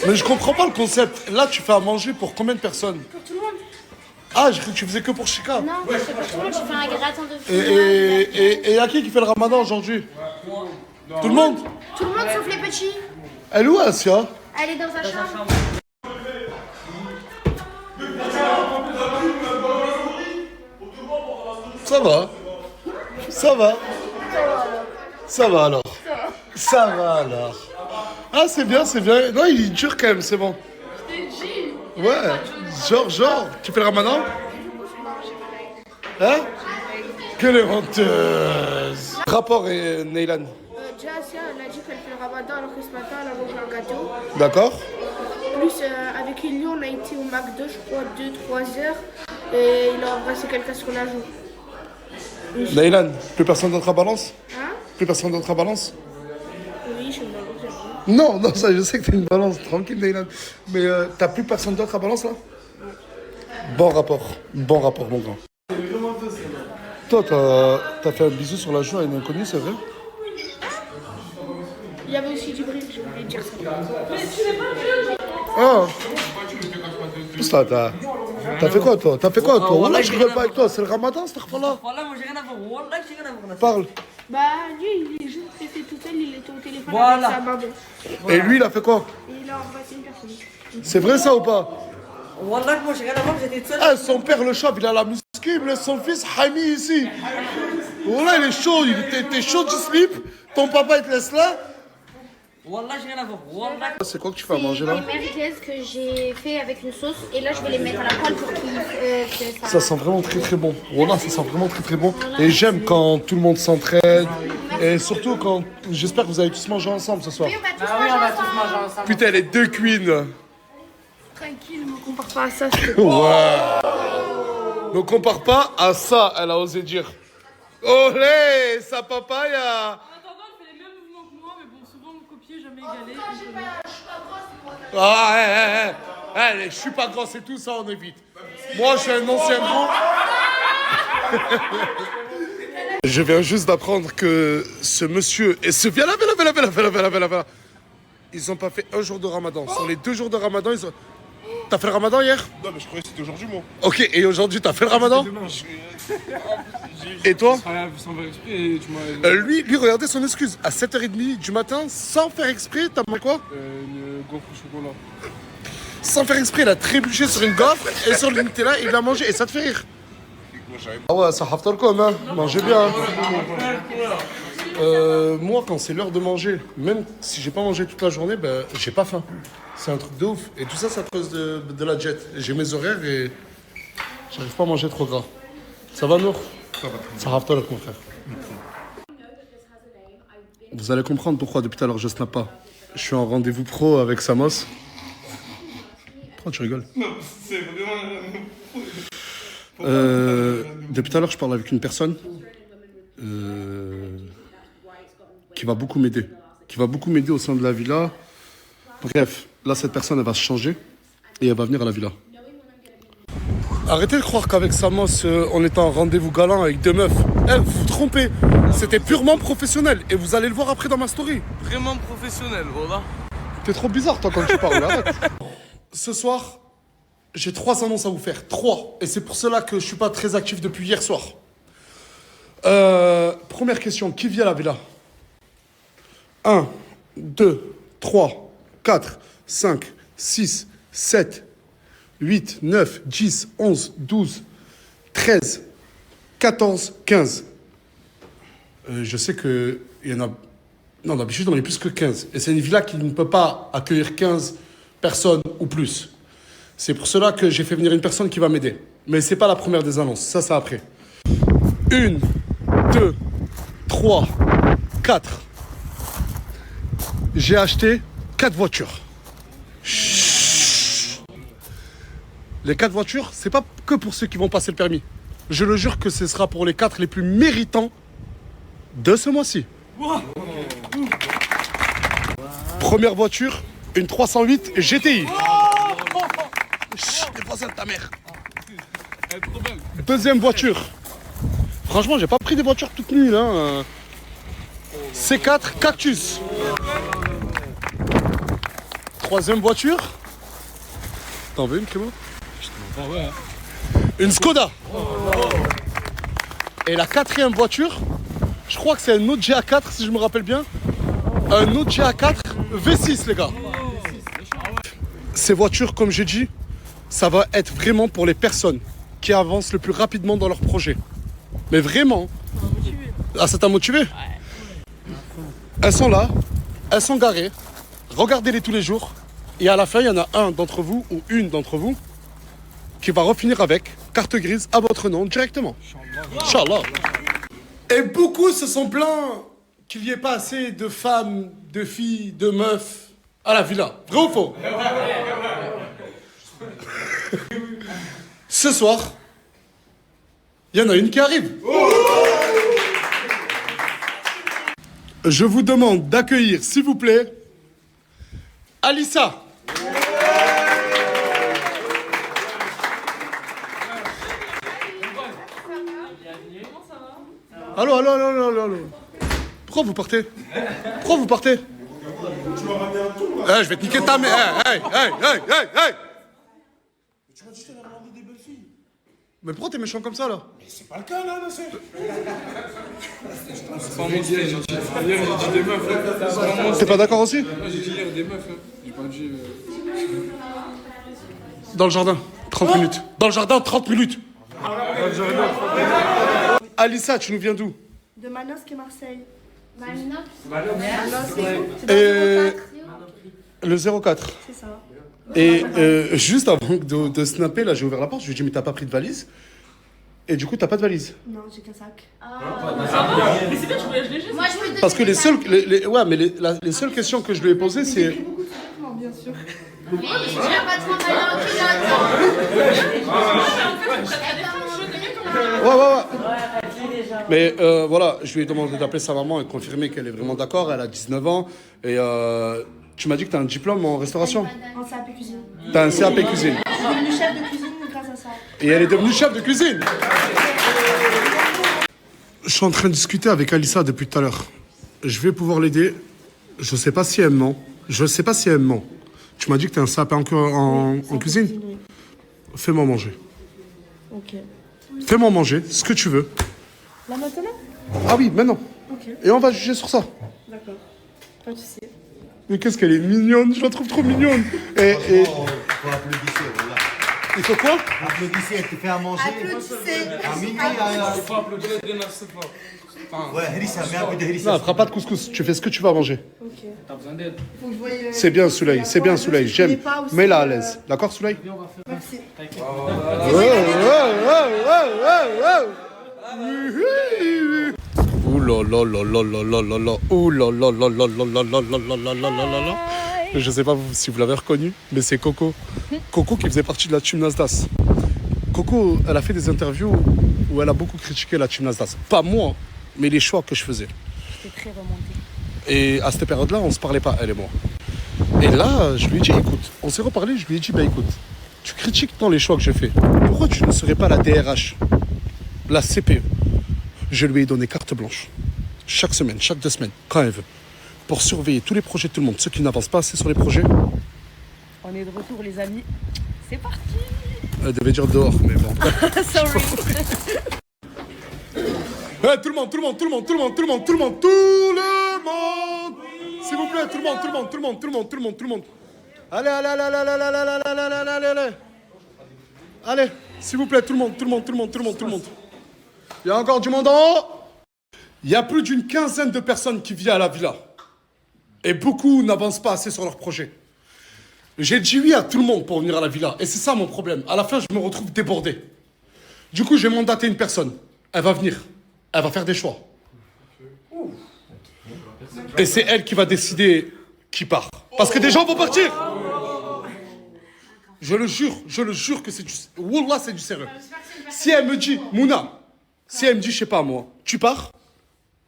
Mais je comprends pas le concept. Là, tu fais à manger pour combien de personnes? Pour tout le monde. Ah, j'ai cru que tu faisais que pour Chika. Non, c'est pour tout le monde. Je fais un gratin de fruits. Et y a qui fait le ramadan aujourd'hui? Tout le monde? Tout le monde sauf les petits. Elle est où, Asia? Elle est dans sa chambre. Ça va. Ça va. Ça va alors. Ça va alors. Ah, c'est bien, c'est bien. Non, il est dur quand même, c'est bon. Ouais. Genre, tu fais le ramadan? Hein? Quelle est honteuse. Rapport, Neylan. Déjà, Asia, elle a dit qu'elle fait le ramadan alors que ce matin, elle a mangé un gâteau. D'accord. Plus, avec Elio, on a été au McDo, je crois, 2-3 heures. Et il a embrassé quelqu'un sur la joue. Neylan, plus personne d'autre à balance? Hein? Plus personne d'autre à balance? Oui, je suis une balance. Non, ça, je sais que t'es une balance, tranquille, Neylan. Mais t'as plus personne d'autre à balance, là? Bon rapport, mon grand. Toi, t'as fait un bisou sur la joue à une inconnue, c'est vrai? Il y avait aussi du bruit, je voulais dire ça. Ah. Pousse là, t'as fait quoi, toi? Wallah, je rigole pas avec toi, c'est le ramadan, c'est là. Voilà, moi j'ai rien à voir. Wallah, j'ai rien à voir. Parle. Bah, lui, il est juste resté tout seul, il était au téléphone Voilà. avec sa maman. Et lui, il a fait quoi? Et il a embrassé une personne. C'est vrai ça ou pas? Wallah, moi j'ai rien à voir, j'étais seul. Ah, son père, le chef, il a la muscu, il me laisse son fils Hami ici. Voilà, il est chaud, t'es chaud du slip. Ton papa, il te laisse là. Wallah, j'ai rien à voir. Wallah. C'est quoi que tu fais à manger là? Des merguez que j'ai fait avec une sauce. Et là, je vais les mettre à la poêle pour qu'ils que Ça sent vraiment très très bon. Voilà, ça sent vraiment très très bon. Et j'aime quand tout le monde s'entraide. Et surtout quand. J'espère que vous allez tous manger ensemble ce soir. Oui, on va tous Ah oui, on manger va tous ensemble. manger ensemble. Putain, les deux queens. Tranquille, ne me compare pas à ça. Ouais. Ne compare pas à ça, elle a osé dire. Olé, sa papaya. En attendant, elle fait les mêmes mouvements que moi, mais bon, souvent mon copier, jamais égalé. Ah, je suis pas grand, c'est tout ça, on évite. Moi, je suis un ancien grand. Je viens juste d'apprendre que ce monsieur et ce... Viens là. Ils ont pas fait un jour de ramadan. Sur les 2 jours de ramadan, ils ont... T'as fait le ramadan hier? Non, mais je croyais que c'était aujourd'hui, moi. Ok, et aujourd'hui, t'as fait le ramadan? Et toi? Sans faire exprès, tu m'as. Lui, regardez son excuse. À 7h30 du matin, sans faire exprès, t'as mangé quoi? Une gaufre au chocolat. Sans faire exprès, il a trébuché sur une gaufre et sur le Nutella, il l'a mangé. Et ça te fait rire? Ah ouais, ça haftar comme, hein. Mangez bien. Hein. Moi, quand c'est l'heure de manger, même si j'ai pas mangé toute la journée, ben, j'ai pas faim. C'est un truc de ouf. Et tout ça, c'est à cause de la jet. J'ai mes horaires et j'arrive pas à manger trop gras. Ça va, Nour? Ça va. Ça haftar mon frère. Vous allez comprendre pourquoi depuis tout à l'heure je snap pas. Je suis en rendez-vous pro avec Samos. Pourquoi tu rigoles? Non, c'est vraiment. Depuis tout à l'heure, je parle avec une personne qui va beaucoup m'aider. Qui va beaucoup m'aider au sein de la villa. Bref, là, cette personne, elle va se changer et elle va venir à la villa. Arrêtez de croire qu'avec Samos, on est en rendez-vous galant avec 2 meufs. Vous vous trompez. C'était purement professionnel. Et vous allez le voir après dans ma story. Vraiment professionnel, voilà. T'es trop bizarre, toi, quand tu parles. Arrête. Ce soir, j'ai 3 annonces à vous faire. 3. Et c'est pour cela que je suis pas très actif depuis hier soir. Première question. Qui vient à la villa? 1, 2, 3, 4, 5, 6, 7, 8, 9, 10, 11, 12, 13, 14, 15. Je sais qu'il y en a... Non, d'habitude, on est plus que 15. Et c'est une villa qui ne peut pas accueillir 15 personnes ou plus. C'est pour cela que j'ai fait venir une personne qui va m'aider. Mais c'est pas la première des annonces. Ça, c'est après. 1, 2, 3, 4. J'ai acheté 4 voitures. Chut. Les 4 voitures, c'est pas que pour ceux qui vont passer le permis. Je le jure que ce sera pour les 4 les plus méritants de ce mois-ci. Première voiture, une 308 GTI. Chut, t'es pas ça de ta mère. Deuxième voiture. Franchement, j'ai pas pris des voitures toutes nulles. Hein. C4 Cactus. troisième voiture. T'en veux une, Clément? Une Skoda. Et la quatrième voiture, je crois que c'est un Audi A4 si je me rappelle bien. Un Audi A4 V6 les gars. Ces voitures, comme j'ai dit, ça va être vraiment pour les personnes qui avancent le plus rapidement dans leur projet. Mais vraiment. Ah, ça t'a motivé? Elles sont là, elles sont garées. Regardez-les tous les jours. Et à la fin, il y en a un d'entre vous ou une d'entre vous qui va refinir avec carte grise à votre nom directement. Inch'Allah. Et beaucoup se sont plaints qu'il n'y ait pas assez de femmes, de filles, de meufs à la villa. Vrai ou faux? Ce soir, il y en a une qui arrive. Je vous demande d'accueillir, s'il vous plaît, Alissa. Allô, allô, allô, allô, allô. Pourquoi vous partez? Pourquoi vous partez? Tu m'as ramené un tour Je vais te niquer ta mère. Hey. Tu m'as dit que tu allais ramener des belles filles. Mais pourquoi t'es méchant comme ça là? Mais c'est pas le cas là, Nasser. C'est pas moi qui ai dit. Hier, j'ai dit des meufs. C'est pas moi. T'es pas d'accord aussi? J'ai dit hier des meufs. J'ai pas dit. Dans le jardin, 30 minutes. Dans le jardin, 30 minutes. Alissa, tu nous viens d'où? De Manosque et Marseille. Et le 04. C'est ça. Et juste avant de snapper, là, j'ai ouvert la porte, je lui ai dit, mais t'as pas pris de valise? Et du coup, t'as pas de valise? Non, j'ai qu'un sac. Mais c'est bien, tu voyages léger. Moi, je peux te Parce que donner les seules, ouais, mais les seules questions que je lui ai posées, c'est... Beaucoup de vêtements, bien sûr. Mais tu n'as pas de travail en Ouais. Mais voilà, je lui ai demandé d'appeler sa maman et de confirmer qu'elle est vraiment d'accord. Elle a 19 ans. Et tu m'as dit que tu as un diplôme en restauration. En CAP cuisine. Tu as un CAP cuisine. Je suis devenue chef de cuisine grâce à ça. Et elle est devenue chef de cuisine. Je suis en train de discuter avec Alissa depuis tout à l'heure. Je vais pouvoir l'aider. Je sais pas si elle ment. Je sais pas si elle ment. Tu m'as dit que tu as un CAP en cuisine. Oui. Fais-moi manger. Ok. Fais-moi manger ce que tu veux. Là maintenant? Ah oui, maintenant. Ok. Et on va juger sur ça. D'accord. Pas de soucis. Mais qu'est-ce qu'elle est mignonne, je la trouve trop mignonne. Et Il faut applaudisser, voilà. il faut quoi? Applaudissez, elle te fait à manger. À minuit, Il faut applaudir les deux c'est pas. ouais, Harissa, mets un peu de Non, Harissa. elle fera pas de couscous. Tu fais ce que tu vas à manger. Ok. T'as besoin d'aide. Faut que je voie, C'est bien, Souley. C'est bien, Souley. J'aime. Mets-la à l'aise. D'accord, Souley? Merci. Ouh là là là là là là là là. Ouh là là là là là là là là là là là là là. Je sais pas si vous l'avez reconnu, mais c'est Coco. Coco qui faisait partie de la team Nasdaq. Coco, elle a fait des interviews où elle a beaucoup critiqué la team Nasdaq. Pas moi, mais les choix que je faisais. J'étais très remontée. Et à cette période-là, on se parlait pas, elle et moi. Et là, je lui ai dit, écoute, on s'est reparlé, je lui ai dit, bah écoute, tu critiques tant les choix que je fais. Pourquoi tu ne serais pas la DRH, la CPE? Je lui ai donné carte blanche. Chaque semaine, chaque 2 semaines, quand elle veut. Pour surveiller tous les projets de tout le monde. Ceux qui n'avancent pas assez sur les projets, On est de retour, les amis. C'est parti. elle devait dire dehors, mais bon. Sorry. Ouais, tout le monde. S'il vous plaît, tout le monde. Allez. Allez, s'il vous plaît, tout le monde. Il y a encore du monde en haut. Il y a plus d'une quinzaine de personnes qui vivent à la villa. Et beaucoup n'avancent pas assez sur leur projet. J'ai dit oui à tout le monde pour venir à la villa. Et c'est ça mon problème. À la fin, je me retrouve débordé. Du coup, j'ai mandaté une personne. Elle va venir. Elle va faire des choix. Et c'est elle qui va décider qui part. Parce que des gens vont partir. Je le jure que c'est du... Wallah, c'est du sérieux. Si elle me dit, Mouna, si elle me dit, je sais pas moi, tu pars,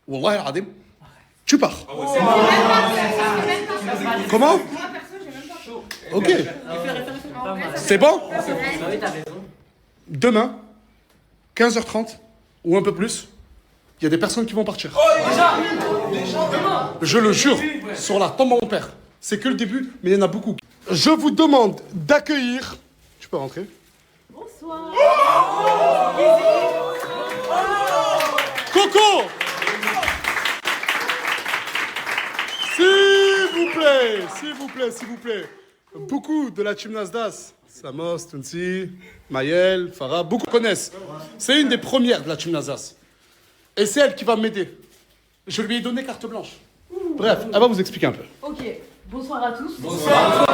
Wallah al-Adim, tu pars. Comment? Ok. C'est bon? Demain, 15h30, ou un peu plus, il y a des personnes qui vont partir. Je le jure, sur la tombe de mon père. C'est que le début, mais il y en a beaucoup. Je vous demande d'accueillir... Tu peux rentrer. Bonsoir. Coco. S'il vous plaît, s'il vous plaît, s'il vous plaît. Beaucoup de la team Nasdas, Samos, Tunsi, Maël, Farah, beaucoup connaissent. C'est une des premières de la team Nasdas. Et c'est elle qui va m'aider. Je lui ai donné carte blanche. Bref, elle va vous expliquer un peu. Ok, bonsoir à tous. Bonsoir.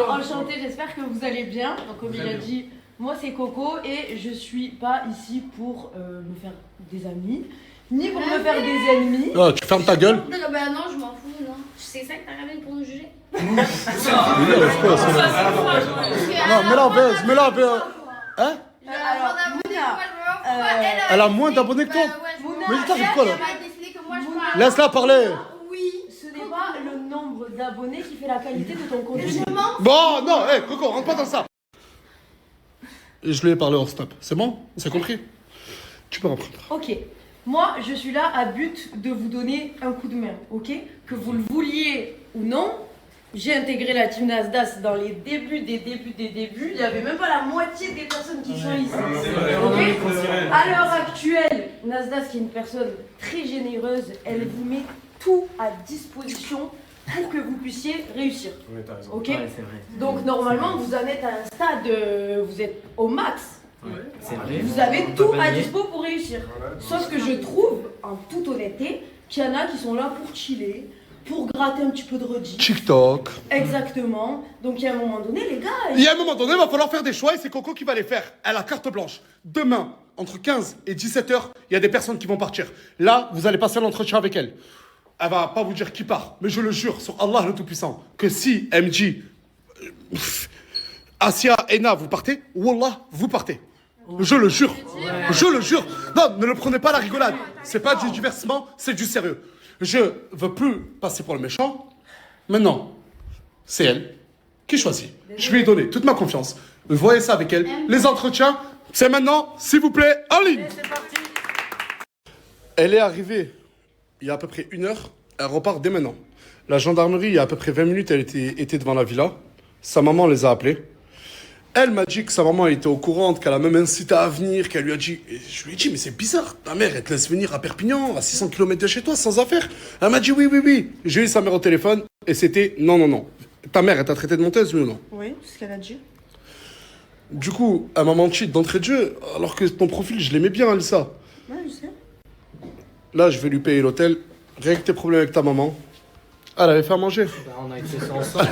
Enchanté, j'espère que vous allez bien. Donc comme il a dit, moi c'est Coco et je suis pas ici pour me faire des amis, ni pour me faire des ennemis. Oh, tu fermes ta gueule. Bah non, je m'en fous, non. C'est ça que t'as ramené pour nous juger? Non, mets-la en baise, mets-la en baise. Hein? Elle a moins d'abonnés que toi. Mais t'arrives quoi là? Laisse-la parler. Ce n'est pas le nombre d'abonnés qui fait la qualité de ton contenu. Bon, non, hé, Coco, rentre pas dans ça. Je lui ai parlé hors stop. C'est bon? On s'est compris? Tu peux reprendre. Ok, moi je suis là à but de vous donner un coup de main, ok? Que vous le vouliez ou non, j'ai intégré la team Nasdas dans les débuts des débuts. Il n'y avait même pas la moitié des personnes qui sont ici. Okay, à l'heure actuelle, Nasdas, qui est une personne très généreuse, elle vous met tout à disposition pour que vous puissiez réussir. Ok? Donc normalement, vous en êtes à un stade, vous êtes au max. Vous avez tout à dispo pour réussir. Sauf que je trouve, en toute honnêteté, qu'il y en a qui sont là pour chiller, pour gratter un petit peu de redis. TikTok. Exactement. Donc, il y a un moment donné, les gars... Il y a un moment donné, il va falloir faire des choix et c'est Coco qui va les faire. Elle a carte blanche. Demain, entre 15 et 17h, il y a des personnes qui vont partir. Là, vous allez passer l'entretien avec elle. Elle va pas vous dire qui part. Mais je le jure sur Allah le Tout-Puissant que si elle me dit Asia, Ena, vous partez, Wallah, vous partez. Je le jure. Je le jure. Non, ne le prenez pas à la rigolade. C'est pas du divertissement, c'est du sérieux. Je veux plus passer pour le méchant. Maintenant, c'est elle qui choisit. Je lui ai donné toute ma confiance. Vous voyez ça avec elle. Les entretiens, c'est maintenant, s'il vous plaît, en ligne. Elle est arrivée il y a à peu près 1 heure. Elle repart dès maintenant. La gendarmerie, il y a à peu près 20 minutes, elle était devant la villa. Sa maman les a appelés. Elle m'a dit que sa maman était au courant, qu'elle a même incité à venir, qu'elle lui a dit... Et je lui ai dit, mais c'est bizarre, ta mère, elle te laisse venir à Perpignan, à 600 km de chez toi, sans affaire. Elle m'a dit, oui, oui, oui. J'ai eu sa mère au téléphone, et c'était, non, non, non. Ta mère, elle t'a traité de menteuse, oui ou non? Oui, c'est ce qu'elle a dit. Du coup, elle m'a menti d'entrée de jeu, alors que ton profil, je l'aimais bien, Alissa. Ouais, je sais. Là, je vais lui payer l'hôtel. Règle tes problèmes avec ta maman. Ah, elle avait fait à manger. On a été ça ensemble,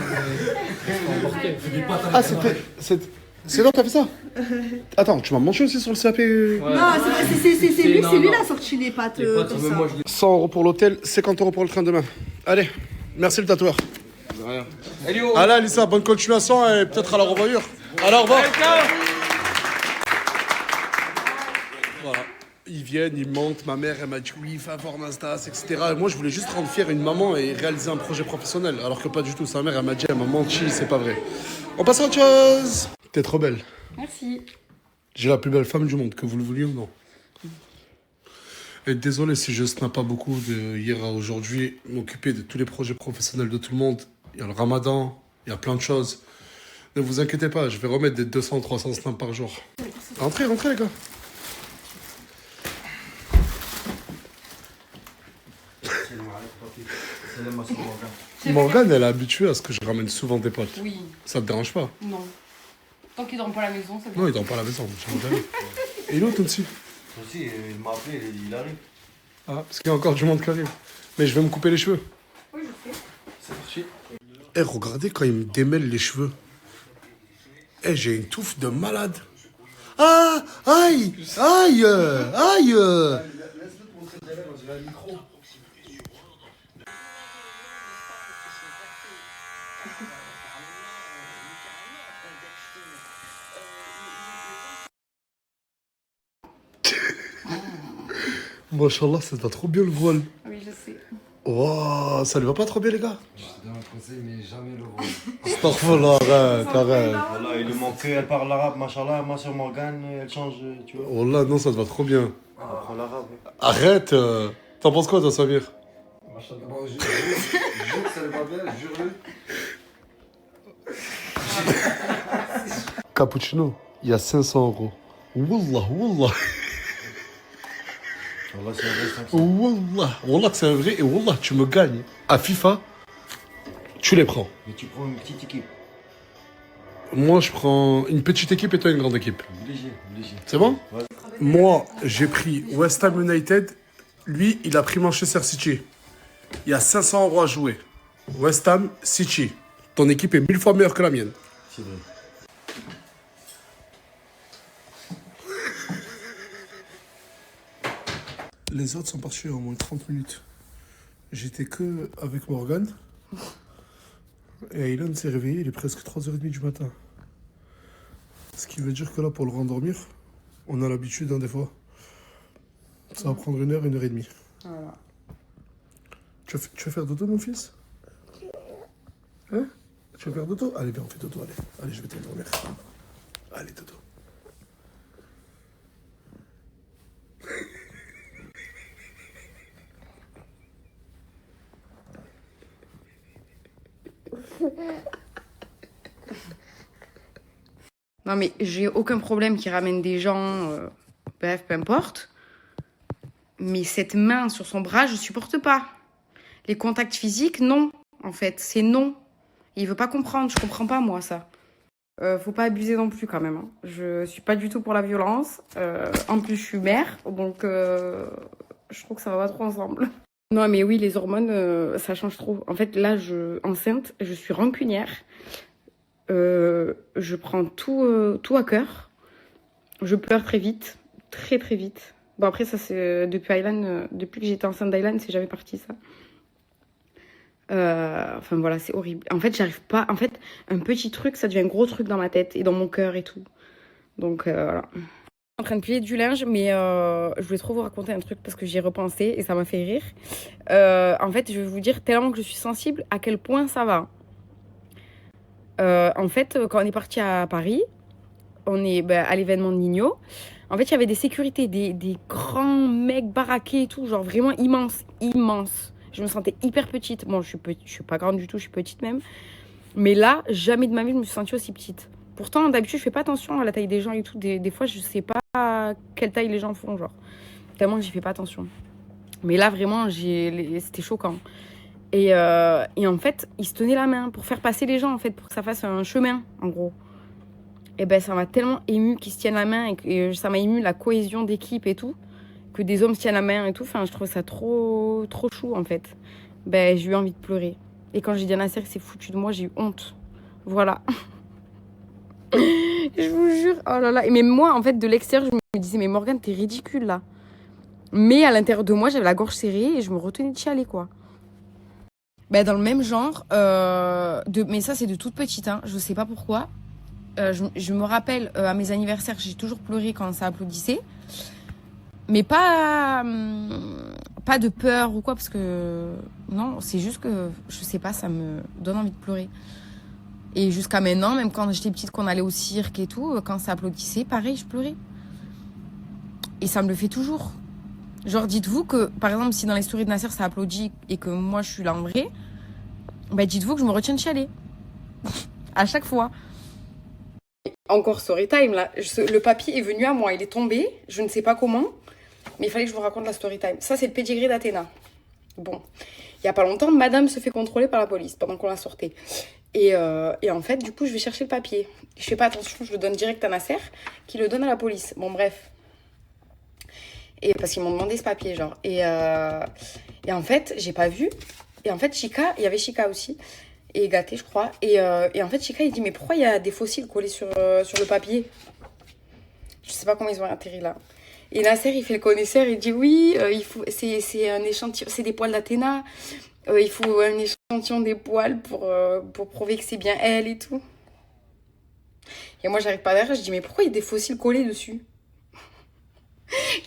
Ah, c'est toi qui as fait ça? Attends, tu m'as menti aussi sur le CAP. Non, c'est lui qui a sorti les pâtes comme ça. 100 € pour l'hôtel, 50 € pour le train demain. Allez, merci le tatoueur. Allez, Alissa, bonne continuation et peut-être à la revoyure. Allez, au revoir. Voilà. Ils viennent, ils montent. Ma mère, elle m'a dit oui, va voir Nasdas, etc. Et moi, je voulais juste rendre fière une maman et réaliser un projet professionnel. Alors que pas du tout. Sa mère, elle m'a dit, elle m'a menti, c'est pas vrai. On passe à autre chose. T'es trop belle. Merci. J'ai la plus belle femme du monde, que vous le vouliez ou non. Et désolé si je snap pas beaucoup de hier à aujourd'hui, m'occuper de tous les projets professionnels de tout le monde. Il y a le ramadan, il y a plein de choses. Ne vous inquiétez pas, je vais remettre des 200-300 snaps par jour. Rentrez, rentrez les gars. Morgane, elle est habituée à ce que je ramène souvent des potes. Oui. Ça te dérange pas? Non. Tant qu'ils dorment pas à la maison, c'est bon. Non, il dort pas à la maison. Et l'autre aussi. Aussi, il m'a appelé, il arrive. Ah, parce qu'il y a encore du monde qui arrive. Mais je vais me couper les cheveux. Oui, je sais. C'est parti. Eh, regardez quand il me démêle les cheveux. Eh, j'ai une touffe de malade. Ah, aïe, aïe, aïe. Machallah, ça te va trop bien le voile. Oui, je sais. Wow, ça lui va pas trop bien les gars? Je te donne un conseil, mais jamais le voile. Astaghfirullah, arrête, arrête. Voilà, il lui manque qu'elle parle l'arabe, machallah, ma soeur Morgane, elle change, tu vois. Wallah, non, ça te va trop bien. Elle apprend l'arabe. Arrête, t'en penses quoi toi, Samir? Bon, je jure que ça va pas bien, jure-le. Cappuccino, il y a 500 euros. Wallah, wallah. Wallah, c'est vrai, 500. Wallah, wallah que c'est un vrai. Et wallah, tu me gagnes. À FIFA, tu les prends. Mais tu prends une petite équipe. Moi, je prends une petite équipe et toi une grande équipe. Obligé, obligé. C'est bon? Ouais. Moi, j'ai pris West Ham United. Lui, il a pris Manchester City. Il y a 500 euros à jouer. West Ham City. Ton équipe est 1000 fois meilleure que la mienne. C'est vrai. Les autres sont partis en moins de 30 minutes. J'étais que avec Morgan. Et Aylan s'est réveillé, il est presque 3h30 du matin. Ce qui veut dire que là, pour le rendormir, on a l'habitude, des fois. Ça va prendre 1h, 1h30. Voilà. Tu veux faire dodo, mon fils? Hein? Tu veux faire dodo? Allez, viens, on fait dodo, allez. Allez, je vais t'endormir. Allez, dodo. Non mais j'ai aucun problème qu'il ramène des gens, bref, peu importe. Mais cette main sur son bras, je supporte pas. Les contacts physiques, non, en fait, c'est non. Il veut pas comprendre, je comprends pas moi ça. Faut pas abuser non plus quand même. Hein. Je suis pas du tout pour la violence. En plus, je suis mère, donc je trouve que ça va pas trop ensemble. Non mais oui, les hormones, ça change trop. En fait, là, enceinte, je suis rancunière. Je prends tout à cœur. Je pleure très vite, très très vite. Bon après ça c'est depuis Aylan, depuis que j'étais enceinte d'Aylan, c'est jamais parti ça. Enfin voilà, c'est horrible. En fait j'arrive pas, en fait un petit truc ça devient un gros truc dans ma tête et dans mon cœur et tout. Donc voilà. Je suis en train de plier du linge mais je voulais trop vous raconter un truc parce que j'y ai repensé et ça m'a fait rire. En fait je vais vous dire tellement que je suis sensible à quel point ça va. En fait, quand on est parti à Paris, on est à l'événement de Nino. En fait, il y avait des sécurités, des grands mecs baraqués et tout, genre vraiment immenses, immenses. Je me sentais hyper petite. Bon, je suis pas grande du tout, je suis petite même. Mais là, jamais de ma vie, je me suis sentie aussi petite. Pourtant, d'habitude, je fais pas attention à la taille des gens et tout. Des fois, je sais pas quelle taille les gens font, genre. Tellement que j'y fais pas attention. Mais là, vraiment, c'était choquant. Et en fait, il se tenait la main pour faire passer les gens, en fait, pour que ça fasse un chemin, en gros. Et ben, ça m'a tellement ému qu'ils se tiennent la main et ça m'a ému la cohésion d'équipe et tout, que des hommes se tiennent la main et tout. Enfin, je trouve ça trop, trop chou, en fait. Ben, j'ai eu envie de pleurer. Et quand j'ai dit à Nasser que c'est foutu de moi, j'ai eu honte. Voilà. Je vous jure. Oh là là. Et même moi, en fait, de l'extérieur, je me disais, mais Morgane, t'es ridicule, là. Mais à l'intérieur de moi, j'avais la gorge serrée et je me retenais de chialer, quoi. Ben, dans le même genre, mais ça, c'est de toute petite, hein. Je sais pas pourquoi. Je me rappelle, à mes anniversaires, j'ai toujours pleuré quand ça applaudissait. Mais pas de peur ou quoi, parce que... Non, c'est juste que, je sais pas, ça me donne envie de pleurer. Et jusqu'à maintenant, même quand j'étais petite, qu'on allait au cirque et tout, quand ça applaudissait, pareil, je pleurais. Et ça me le fait toujours. Genre, dites-vous que, par exemple, si dans les stories de Nasser, ça applaudit et que moi, je suis là en vrai, bah dites-vous que je me retiens de chialer. À chaque fois. Encore story time, là. Le papier est venu à moi, il est tombé, je ne sais pas comment, mais il fallait que je vous raconte la story time. Ça, c'est le pédigré d'Athéna. Bon, il y a pas longtemps, madame se fait contrôler par la police pendant qu'on la sortait. Et en fait, du coup, je vais chercher le papier. Je fais pas attention, je le donne direct à Nasser, qui le donne à la police. Bon, bref. Et parce qu'ils m'ont demandé ce papier, genre. Et en fait, j'ai pas vu. Et en fait, Chika, il y avait Chika aussi. Et Gâté, je crois. Et en fait, Chika, il dit, mais pourquoi il y a des fossiles collés sur le papier? Je sais pas comment ils ont atterri là. Et Nasser, il fait le connaisseur, il dit, oui, c'est un échantillon, c'est des poils d'Athéna. Il faut un échantillon des poils pour prouver que c'est bien elle et tout. Et moi, j'arrive pas derrière, je dis, mais pourquoi il y a des fossiles collés dessus?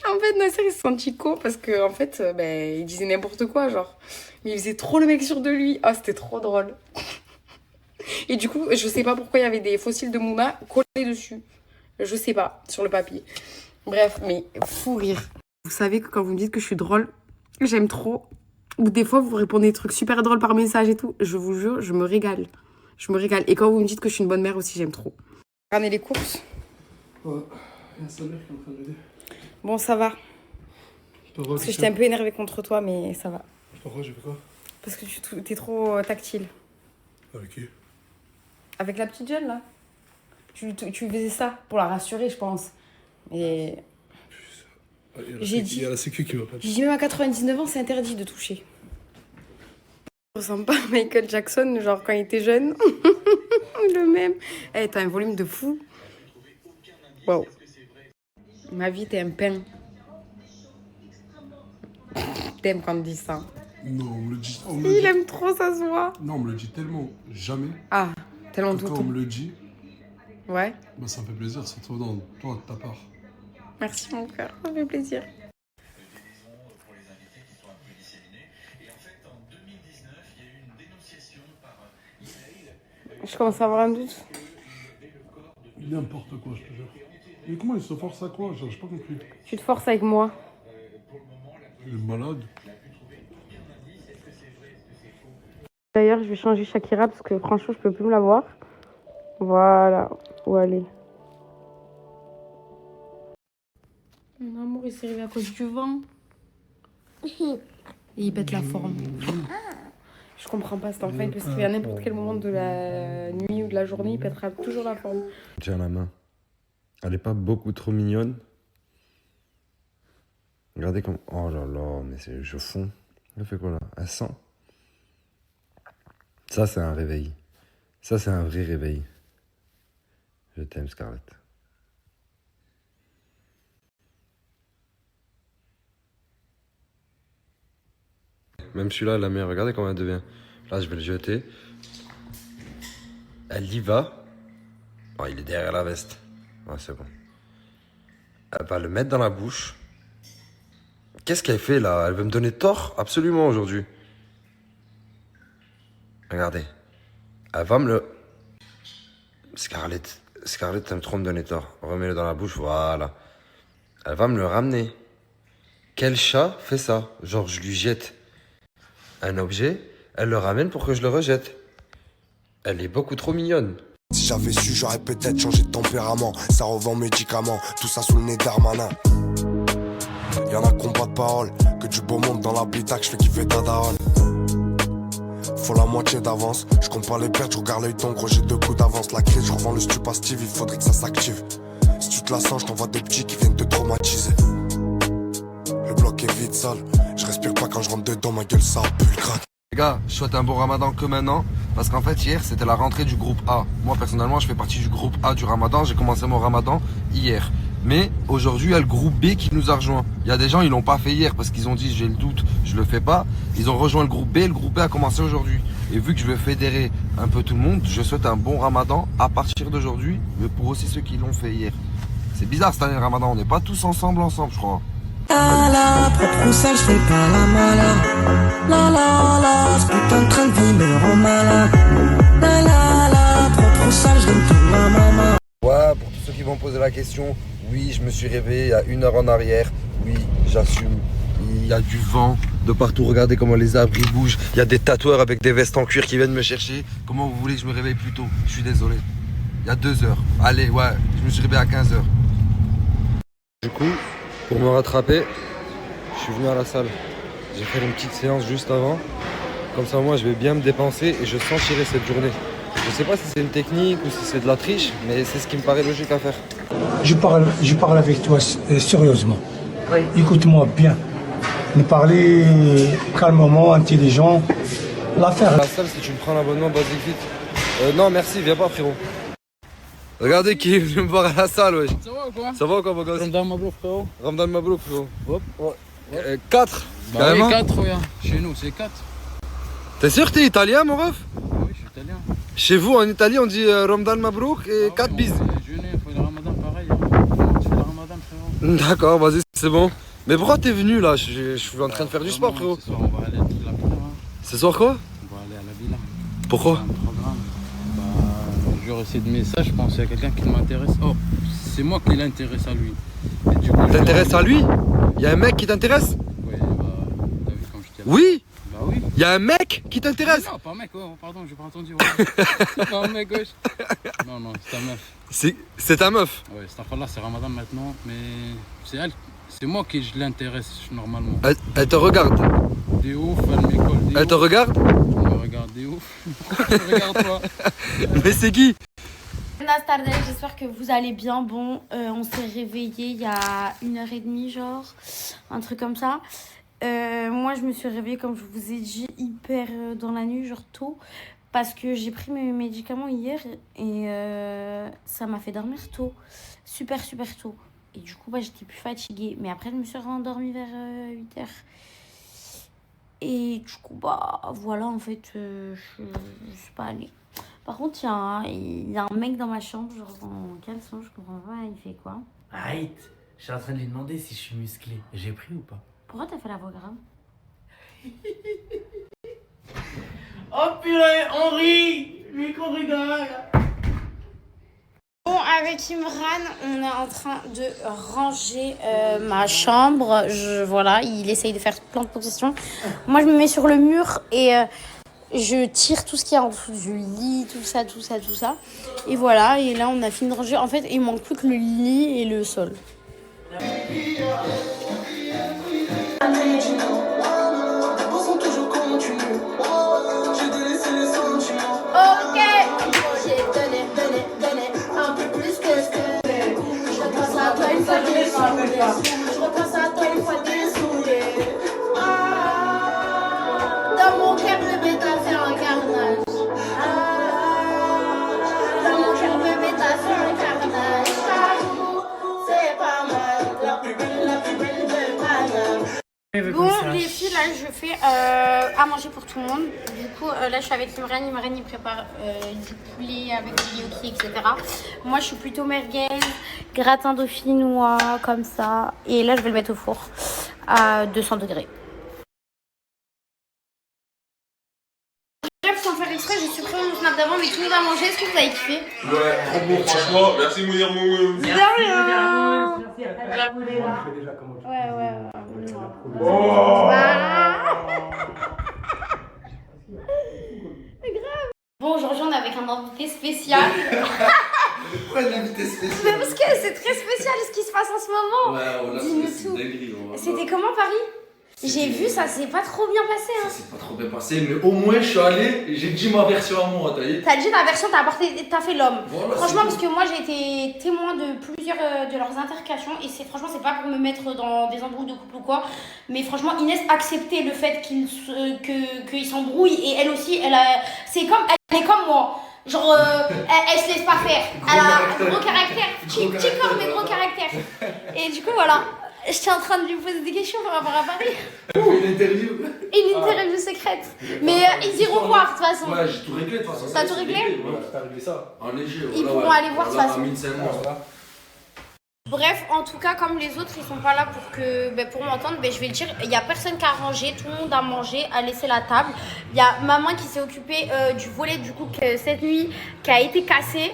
En fait, Nasser, il se sentit con parce que, en fait, il disait n'importe quoi, genre. Mais il faisait trop le mec sûr de lui. Ah, c'était trop drôle. Et du coup, je sais pas pourquoi il y avait des fossiles de Mouna collés dessus. Je sais pas, sur le papier. Bref, mais fou rire. Vous savez que quand vous me dites que je suis drôle, j'aime trop. Ou des fois, vous répondez des trucs super drôles par message et tout. Je vous jure, je me régale. Je me régale. Et quand vous me dites que je suis une bonne mère aussi, j'aime trop. Ramener les courses. Ouais, il y a sa mère qui est en train de m'aider. Bon, ça va. Parce que j'étais un peu énervée contre toi, mais ça va. Pourquoi j'ai fait quoi? Parce que t'es trop tactile. Avec qui? Avec la petite jeune, là. Tu faisais ça pour la rassurer, je pense. Et j'ai dit... Il y a la sécu qui m'appelle. J'ai dit même à 99 ans, c'est interdit de toucher. Je ressemble pas à Michael Jackson, genre quand il était jeune. Le même. Eh, t'as un volume de fou. Waouh. Ma vie, t'es un pain. T'aimes quand on me dit ça. Non, on me le dit. Il aime trop, ça se voit. Non, on me le dit tellement jamais. Ah, tellement Que tout. quand on me le dit, Ouais. bah ça me fait plaisir, c'est toi de ta part. Merci mon cœur, ça fait plaisir. Je commence à avoir un doute. N'importe quoi, je te jure. Mais comment il se force à quoi? J'ai pas compris. Tu te forces avec moi. Il est malade. D'ailleurs, je vais changer Shakira parce que franchement, je peux plus me la voir. Voilà, où aller. Mon amour, il s'est réveillé à cause du vent. Et il pète la forme. Je comprends pas cet enfant, il peut se réveiller à n'importe quel moment de la nuit ou de la journée, il pètera toujours la forme. Tiens la main. Elle est pas beaucoup trop mignonne. Regardez comme... Oh là là, mais je fonds. Elle fait quoi là? Elle sent. Ça c'est un réveil. Ça c'est un vrai réveil. Je t'aime Scarlett. Même celui-là, la meilleure, regardez comment elle devient. Là, je vais le jeter. Elle y va. Oh, il est derrière la veste. Ouais, c'est bon. Elle va le mettre dans la bouche. Qu'est-ce qu'elle fait là? Elle veut me donner tort absolument aujourd'hui. Regardez. Elle va me le... Scarlett, t'aimes trop me donner tort. Remets-le dans la bouche, voilà. Elle va me le ramener. Quel chat fait ça? Genre, je lui jette un objet, elle le ramène pour que je le rejette. Elle est beaucoup trop mignonne. Si j'avais su, j'aurais peut-être changé de tempérament. Ça revend médicaments, tout ça sous le nez d'Armanin. Y'en a qui ont pas de parole, que du beau monde dans l'habitacle, je fais kiffer ta daronne. Faut la moitié d'avance, je compte pas les pertes, je regarde l'œil ton gros, j'ai 2 coups d'avance. La crise, je revends le stup à Steve, il faudrait que ça s'active. Si tu te la sens, je t'envoie des petits qui viennent te traumatiser. Le bloc est vide, sale, je respire pas quand je rentre dedans, ma gueule ça pue le crack. Les gars, je souhaite un bon ramadan que maintenant, parce qu'en fait hier c'était la rentrée du groupe A. Moi personnellement je fais partie du groupe A du ramadan, j'ai commencé mon ramadan hier. Mais aujourd'hui il y a le groupe B qui nous a rejoint. Il y a des gens ils l'ont pas fait hier parce qu'ils ont dit j'ai le doute, je le fais pas. Ils ont rejoint le groupe B a commencé aujourd'hui. Et vu que je veux fédérer un peu tout le monde, je souhaite un bon ramadan à partir d'aujourd'hui, mais pour aussi ceux qui l'ont fait hier. C'est bizarre cette année le ramadan, on n'est pas tous ensemble je crois. La la, propre ou sale, je fais pas la mala. La la la, ce putain de train de vie me rend malade. La la la, propre ou sale, je donne tout à maman. Ouais, pour tous ceux qui vont poser la question, oui, je me suis réveillé il y a 1 heure en arrière. Oui, j'assume. Il y a du vent de partout. Regardez comment les arbres ils bougent. Il y a des tatoueurs avec des vestes en cuir qui viennent me chercher. Comment vous voulez que je me réveille plus tôt? Je suis désolé. Il y a 2 heures. Allez, ouais, je me suis réveillé à 15 heures. Du coup, pour me rattraper, je suis venu à la salle. J'ai fait une petite séance juste avant. Comme ça, moi, je vais bien me dépenser et je sentirai cette journée. Je sais pas si c'est une technique ou si c'est de la triche, mais c'est ce qui me paraît logique à faire. Je parle avec toi sérieusement. Oui. Écoute-moi bien. Me parler calmement, intelligent. L'affaire. La salle, si tu me prends l'abonnement, Basic Fit. Non, merci, viens pas, frérot. Regardez qui est venu me voir à la salle, wesh. Ça va ou quoi? Ça va ou quoi, mon gosse? Ramadan Mabrouk, frérot. Ramadan Mabrouk, frérot. Hop. 4 Bah carrément. oui, 4, regarde. Chez nous, c'est 4. T'es sûr que t'es italien, mon ref? Oui, je suis italien. Chez vous, en Italie, on dit Ramadan Mabrouk et 4 bises. Jeûner, il faut le ramadan pareil. Comment tu fais le ramadan, frérot? D'accord, vas-y, c'est bon. Mais pourquoi t'es venu là? Je suis en train de faire du sport, frérot. Ce soir, on va aller à la villa. Ce soir quoi? On va aller à la villa. Pourquoi? Un programme. Je vais essayer de messages, je pense qu'il y a quelqu'un qui m'intéresse. Oh, c'est moi qui l'intéresse à lui. T'intéresses à lui? Il y a un mec qui t'intéresse? Oui, bah, t'as vu comme je t'ai. Oui? Bah oui. Y a un mec qui t'intéresse? Non, pas un mec, oh, pardon, j'ai pas entendu. Ouais. C'est pas un mec, wesh. Non, non, c'est ta meuf. C'est ta meuf? Ouais, cette affaire-là, c'est Ramadan maintenant, mais c'est elle. C'est moi qui je l'intéresse normalement. Elle te regarde? Des ouf, elle m'école. Elle te regarde? Elle me regarde des ouf. Regarde-toi. Mais c'est qui? Buenas tardes, j'espère que vous allez bien. Bon, on s'est réveillé il y a 1h30, genre, un truc comme ça. Moi, je me suis réveillée, comme je vous ai dit, hyper dans la nuit, genre tôt, parce que j'ai pris mes médicaments hier et ça m'a fait dormir tôt, super tôt. Et du coup, bah, j'étais plus fatiguée. Mais après, je me suis rendormie vers 8h. Et du coup, bah, voilà, en fait, je suis pas allée. Par contre, il y a un mec dans ma chambre, genre en caleçon, je comprends pas, il fait quoi? Arrête, je suis en train de lui demander si je suis musclé. J'ai pris ou pas? Pourquoi t'as fait la voix grave? Oh purée, on rit, lui qu'on rigole. Bon, avec Imran, on est en train de ranger ma chambre. Voilà, il essaye de faire plein de possessions. Moi, je me mets sur le mur et je tire tout ce qu'il y a en dessous du lit, tout ça. Et voilà, et là, on a fini de ranger. En fait, il manque plus que le lit et le sol. Ok, j'ai donné un peu plus que ce que je repense à toi une fois désolé. Je repense à toi une fois désolé. Dans mon cœur, bébé, t'as fait un carnage. Dans mon cœur, bébé, t'as fait un carnage. C'est pas mal, la plus belle de Paname. Bon, les filles, là, je fais à manger pour tout le monde. Du coup, là, je suis avec Imran. Imran, il prépare du poulet avec du gnocchi, etc. Moi, je suis plutôt merguez, gratin dauphinois, comme ça. Et là, je vais le mettre au four à 200 degrés. Bref, sans faire exprès, j'ai supprimé mon snap d'avant, mais tout le monde a mangé. Est-ce que vous avez kiffé? Ouais, trop bon, franchement. Merci, Mounir Moum. De rien. Ouais. Bon, aujourd'hui on est avec un invité spécial. Pourquoi un invité spécial? Mais parce que c'est très spécial ce qui se passe en ce moment. Ouais, dis-nous tout. C'était comment Paris? J'ai vu, ça s'est pas trop bien passé. Hein. Ça s'est pas trop bien passé, mais au moins je suis allé et j'ai dit ma version à moi, t'as dit? T'as dit ta version, t'as fait l'homme. Voilà, franchement, parce que moi j'ai été témoin de plusieurs de leurs altercations et franchement, c'est pas pour me mettre dans des embrouilles de couple ou quoi, mais franchement, Inès acceptait le fait qu'ils s'embrouillent et elle aussi, elle est comme moi. Genre, elle se laisse pas faire. Elle a un gros caractère. Petit corps, mais gros caractère. Et du coup, voilà. J'étais en train de lui poser des questions par rapport à Paris. Une interview. Une interview secrète. Mais ils iront voir de toute façon. Ouais, j'ai tout réglé de toute façon. T'as tout réglé? Ouais, t'as réglé ça. En léger. Ils pourront aller voir de toute façon. Bref, en tout cas, comme les autres, ils sont pas là pour m'entendre, je vais le dire, il y a personne qui a rangé, tout le monde a mangé, a laissé la table. Il y a maman qui s'est occupée du volet du coup cette nuit qui a été cassé.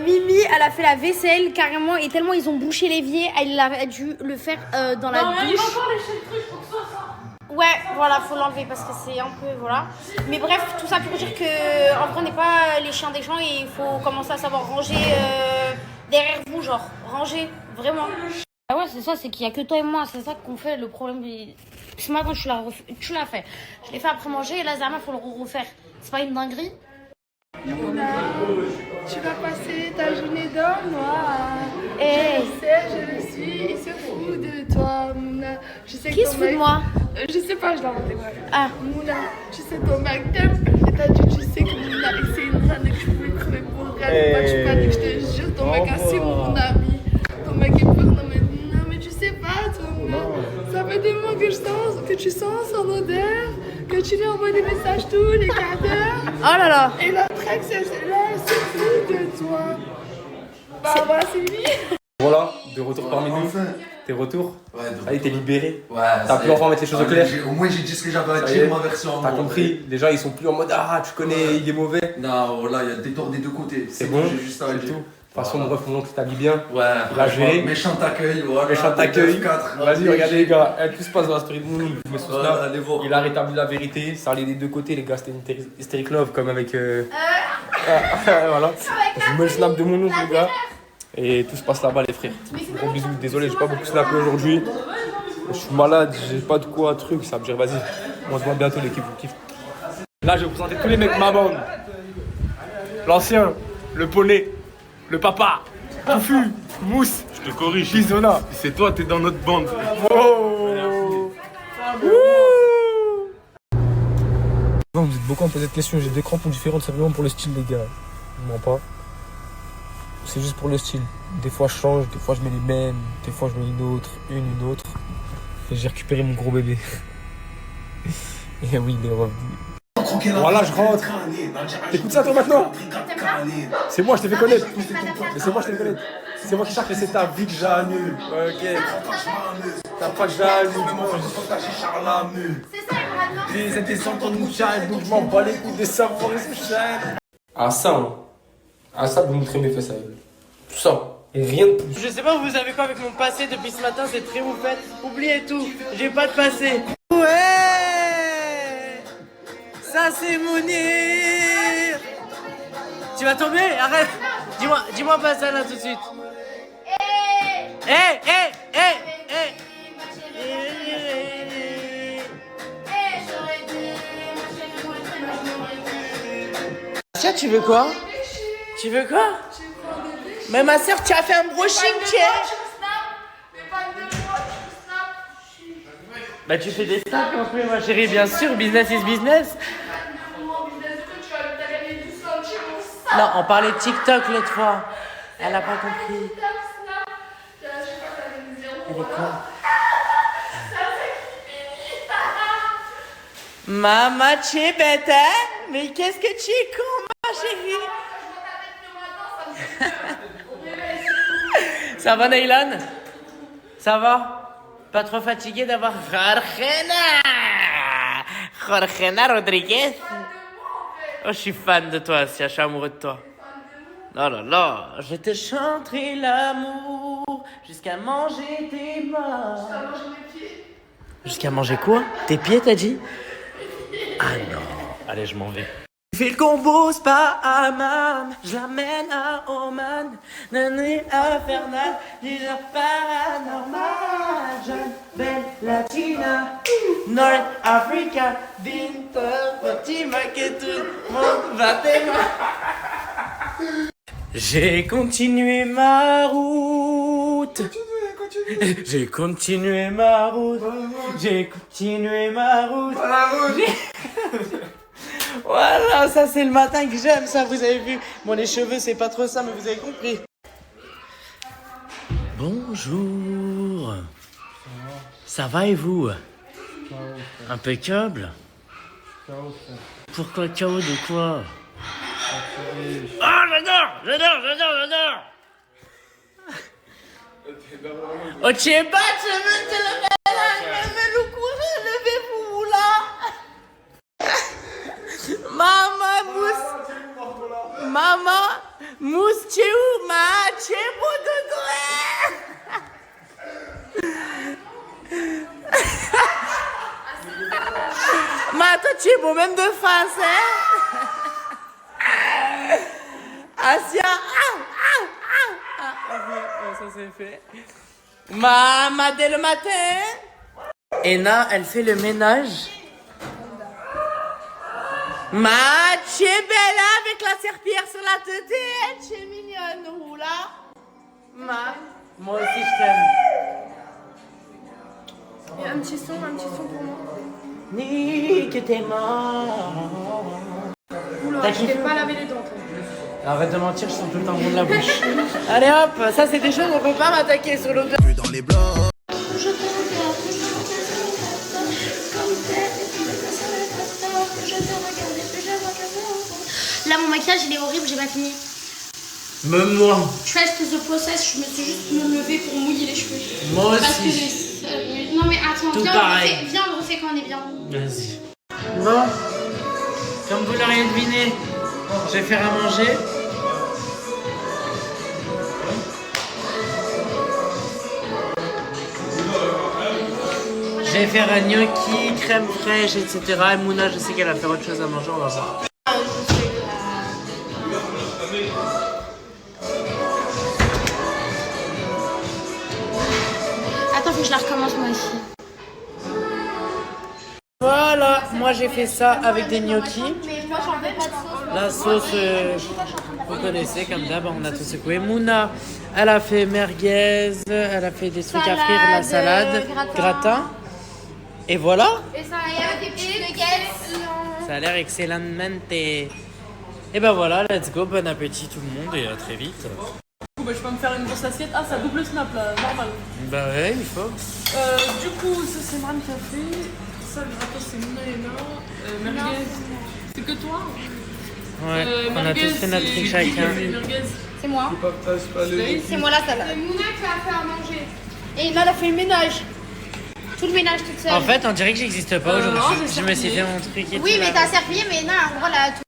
Mimi, elle a fait la vaisselle carrément et tellement ils ont bouché l'évier, elle a dû le faire dans la douche. Il va encore lécher le truc pour que ça sorte. Ouais, voilà, faut l'enlever parce que c'est un peu, voilà. Mais bref, tout ça pour dire que en vrai, on n'est pas les chiens des champs et il faut commencer à savoir ranger derrière vous, genre, ranger, vraiment. Ah ouais, c'est ça, c'est qu'il y a que toi et moi, c'est ça qu'on fait le problème. C'est moi quand tu l'as fait. Je l'ai fait après manger et là, Zama, faut le refaire. C'est pas une dinguerie? Mouna, tu vas passer ta journée dans moi. Hey. Je sais, je le suis, il se fout de toi, Mouna. Je sais Qui se fout de moi? Je sais pas, je l'ai inventé, ouais. Ah. Mouna, tu sais, ton mec t'aime. Et t'as dit, tu sais que Mouna, et c'est une reine que je pouvais crever pour elle. Moi, tu m'as dit que je te jure, ton mec, c'est mon ami. Ton mec est pur, non, mais tu sais pas, toi, Mouna. Ça fait des mois que tu sens son odeur. Que tu lui envoies des messages tous les quarts d'heure. Oh là là. Et notre ex, elle se fout de toi. Bah voilà, c'est lui. Voilà, de retour parmi nous. T'es retour. Ouais, de Allez, t'es libéré. Ouais. T'as pu enfin mettre les choses au clair. Au moins j'ai dit ce que j'avais à dire, ma version. T'as compris. Les gens ils sont plus en mode ah tu connais il est mauvais. Non, voilà, il y a des torts des deux côtés. C'est bon. J'ai juste à dire. De toute façon, mon ref, mon oncle t'habille bien. Ouais, il a géré. Méchant accueil, voilà. Méchant accueil. 4. Vas-y, regardez les gars. Tout se passe dans la story de mon oncle. Je mets sous snap. Allez voir. Il a rétabli la vérité. Ça allait des deux côtés, les gars. C'était une hystérique love comme avec. Voilà. Je mets le snap de mon oncle, les gars. Et tout se passe là-bas, les frères. Gros bisous. Désolé, j'ai pas beaucoup snappé aujourd'hui. Je suis malade, j'ai pas de quoi, truc. Ça me dit, vas-y. On se voit bientôt, l'équipe. Vous kiffe. Là, je vais vous présenter tous les mecs de ma bande. L'ancien, le poney, le papa, Touffu, Mousse. Je te corrige. Bizona. C'est toi, t'es dans notre bande. Oh. Vous êtes beaucoup à me poser de questions. J'ai des crampons différentes, c'est vraiment pour le style, les gars. Je mens pas. C'est juste pour le style. Des fois, je change, des fois, je mets les mêmes, des fois, je mets une autre. Et j'ai récupéré mon gros bébé. Et oui, il est revenu. Voilà, je rentre. T'écoutes ça, toi, maintenant? C'est moi, je t'ai fait connaître. Mais c'est moi, je t'ai fait connaître. C'est moi qui cherche, c'est ta vie que j'annule. Ok. T'as pas que j'annule. Les intentions de mouchage, donc je m'en bats les couilles des savoirs et mouchage. Ah, ça, hein. Ah, ça, vous montrez mes fesses à elle. Tout ça. Et rien de plus. Je sais pas, vous avez quoi avec mon passé depuis ce matin, c'est très oufette. Oubliez tout, j'ai pas de passé. Ouais, ça c'est Mounir. Tu vas tomber? Arrête. Dis-moi pas ça là tout de suite. Tiens, tu veux quoi? Tu veux quoi? Mais ma soeur, tu as fait un brushing, tiens. Bah tu fais des snaps un peu, ma chérie, bien sûr, business is business. Non, on parlait de TikTok l'autre fois. Elle a pas compris. Elle est con. Maman, tu es bête, hein? Mais qu'est-ce que tu es con, ma chérie? Ça va, Naylan? Ça va? Pas trop fatigué d'avoir Jorgena Rodriguez? Oh, je suis fan de toi, Sia, je suis amoureux de toi. Oh là là, je te chanterai l'amour jusqu'à manger tes mains. Jusqu'à manger quoi? Tes pieds, t'as dit? Ah non, allez, je m'en vais. Fais le combo, c'est pas à Mam, je l'amène à Oman, Nani infernal, dealer paranormal, jeune, belle, latina, North Africa, Vinter, Fatima, que tout le monde va t'aimer. J'ai continué ma route. J'ai continué ma route. J'ai continué ma route. Voilà, ça c'est le matin que j'aime, ça vous avez vu. Bon, les cheveux c'est pas trop ça, mais vous avez compris. Bonjour. Ça va et vous? Impeccable. Pourquoi KO de quoi? Ah, j'adore. Oh, tu es bas, tu veux te lever là, le courage, levez-vous là. Maman, mousse, tu es où, ma? Tu es beau de Ma, toi, tu es beau même de face, hein? Asia, ça c'est fait. Maman, dès le matin. Ena, elle fait le ménage. Ma, tu es belle avec la serpillière sur la tête, tu es mignonne, oula. Ma, moi aussi je t'aime. Et un petit son pour moi. Ni que t'es mort. Oula, je t'ai pas lavé les dents, toi. Arrête de mentir, je sens tout le temps bon de la bouche. Allez hop, ça c'est des choses on peut pas m'attaquer sur l'autre. Dans les blocs. Là, mon maquillage, il est horrible, j'ai pas fini. Même moi. Trust the process, je me suis juste levée pour mouiller les cheveux. Moi aussi. Parce que non, mais attends, Tout viens, pareil. on le refait quand on est bien. Vas-y. Bon, comme vous l'auriez deviné, je vais faire à manger. Je vais faire un gnocchi, crème fraîche, etc. Et Mouna, je sais qu'elle va faire autre chose à manger, on va voir. Attends, faut que je la recommence moi aussi. Voilà, moi j'ai fait ça avec des gnocchis. Mais moi j'en veux pas de sauce. La sauce, vous connaissez, comme d'hab, on a tout secoué. Mouna, elle a fait merguez, elle a fait des trucs à frire, la salade, gratin. Et voilà. Et ça, il y a des petits nuggets. Ça a l'air excellentemente. Et ben voilà, let's go, bon appétit tout le monde et à très vite. Du coup, je peux me faire une grosse assiette. Ah, ça double snap là, normal. Bah ouais, il faut. Du coup, ça c'est Marne qui a fait. Ça, le gratin, c'est Mouna et Léna. Merguez, c'est que toi. Ouais, on a tous fait notre truc chacun. C'est moi. C'est moi la salade. C'est Mouna qui a fait à manger. Et Léna, elle a fait le ménage. Tout le ménage toute seule. En fait, on dirait que j'existe pas aujourd'hui. Je me suis fait mon truc et tout. Oui, mais t'as servi, mais non, en gros, là, tout.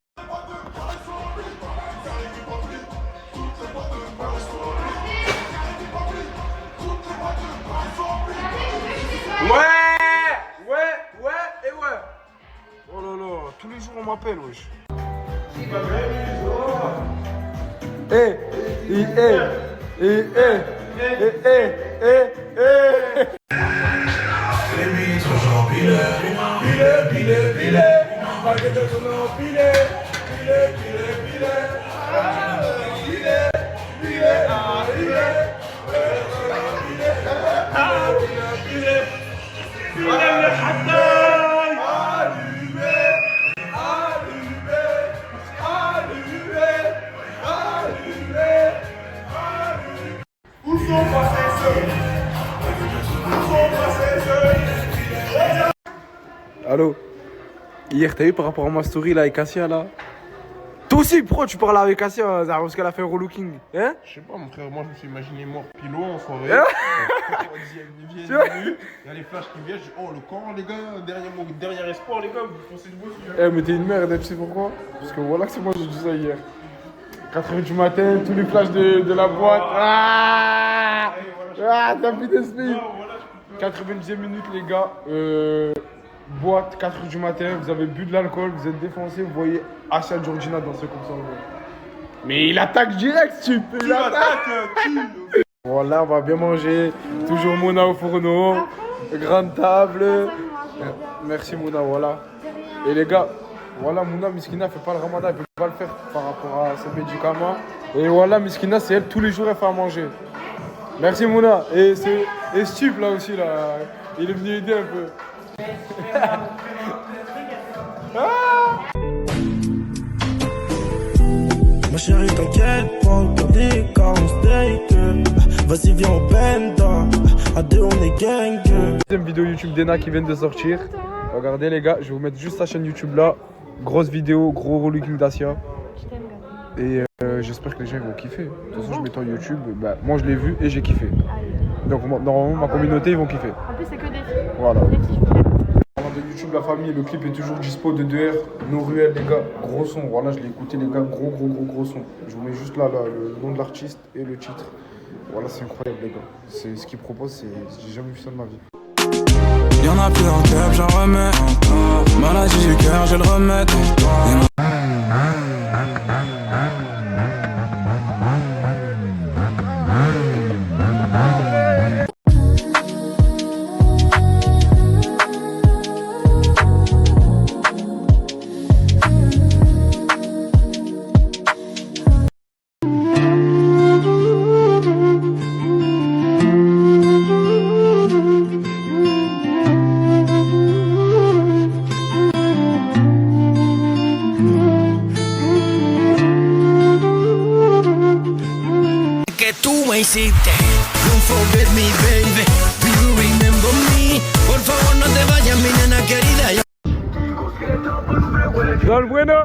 Oh là là, tous les jours on m'appelle, wesh. Allô? Hier, t'as vu par rapport à ma story là avec Assia là? Toi aussi, pourquoi tu parles avec Assia parce qu'elle a fait un relooking? Hein? Je sais pas, mon frère, moi je me suis imaginé mort pilot en soirée. Hein? Il y a les flashs qui viennent, je dis oh le camp les gars, dernier espoir les gars, vous foncez le boss. Eh, mais t'es une merde, tu sais pourquoi? Parce que voilà que c'est moi j'ai dit ça hier. 4h du matin, tous les flashs de la boîte. T'as plus d'esprit. 90e minute les gars. Boîte, 4h du matin, vous avez bu de l'alcool, vous êtes défoncé, vous voyez Assia Georgina danser comme ça. Mais il attaque direct, tu peux. Il attaque. Voilà, on va bien manger. Toujours Mouna au fourneau. Grande table. Merci Mouna, voilà. Et les gars, voilà, Mouna, Miskina fait pas le ramadan, elle peut pas le faire par rapport à ses médicaments. Et voilà, Miskina, c'est elle, tous les jours, elle fait à manger. Merci Mouna. Et Stup là aussi, là, il est venu aider un peu. Ma chérie, t'inquiète pas, t'as des cas, on steak. Vas-y, viens au benda. À deux, on est gang. Deuxième vidéo YouTube d'Ena qui vient de sortir. Regardez, les gars, je vais vous mettre juste sa chaîne YouTube là. Grosse vidéo, gros relooking d'Assia. Et j'espère que les gens vont kiffer. De toute façon, je mets en YouTube. Bah, moi, je l'ai vu et j'ai kiffé. Donc, normalement, ma communauté, ils vont kiffer. En plus, c'est que des filles. Voilà. Parlant de YouTube, la famille, le clip est toujours dispo de 2R. Nos ruelles, les gars, gros son. Voilà, je l'ai écouté, les gars, gros son. Je vous mets juste là, le nom de l'artiste et le titre. Voilà, c'est incroyable, les gaa. C'est ce qu'il propose, j'ai jamais vu ça de ma vie. Y'en a plus en club, j'en remets encore. Maladie du cœur, je le remets encore. Don't forget me, baby. Do you remember me? Por favor, no te vayas, mi nena querida. Dale bueno.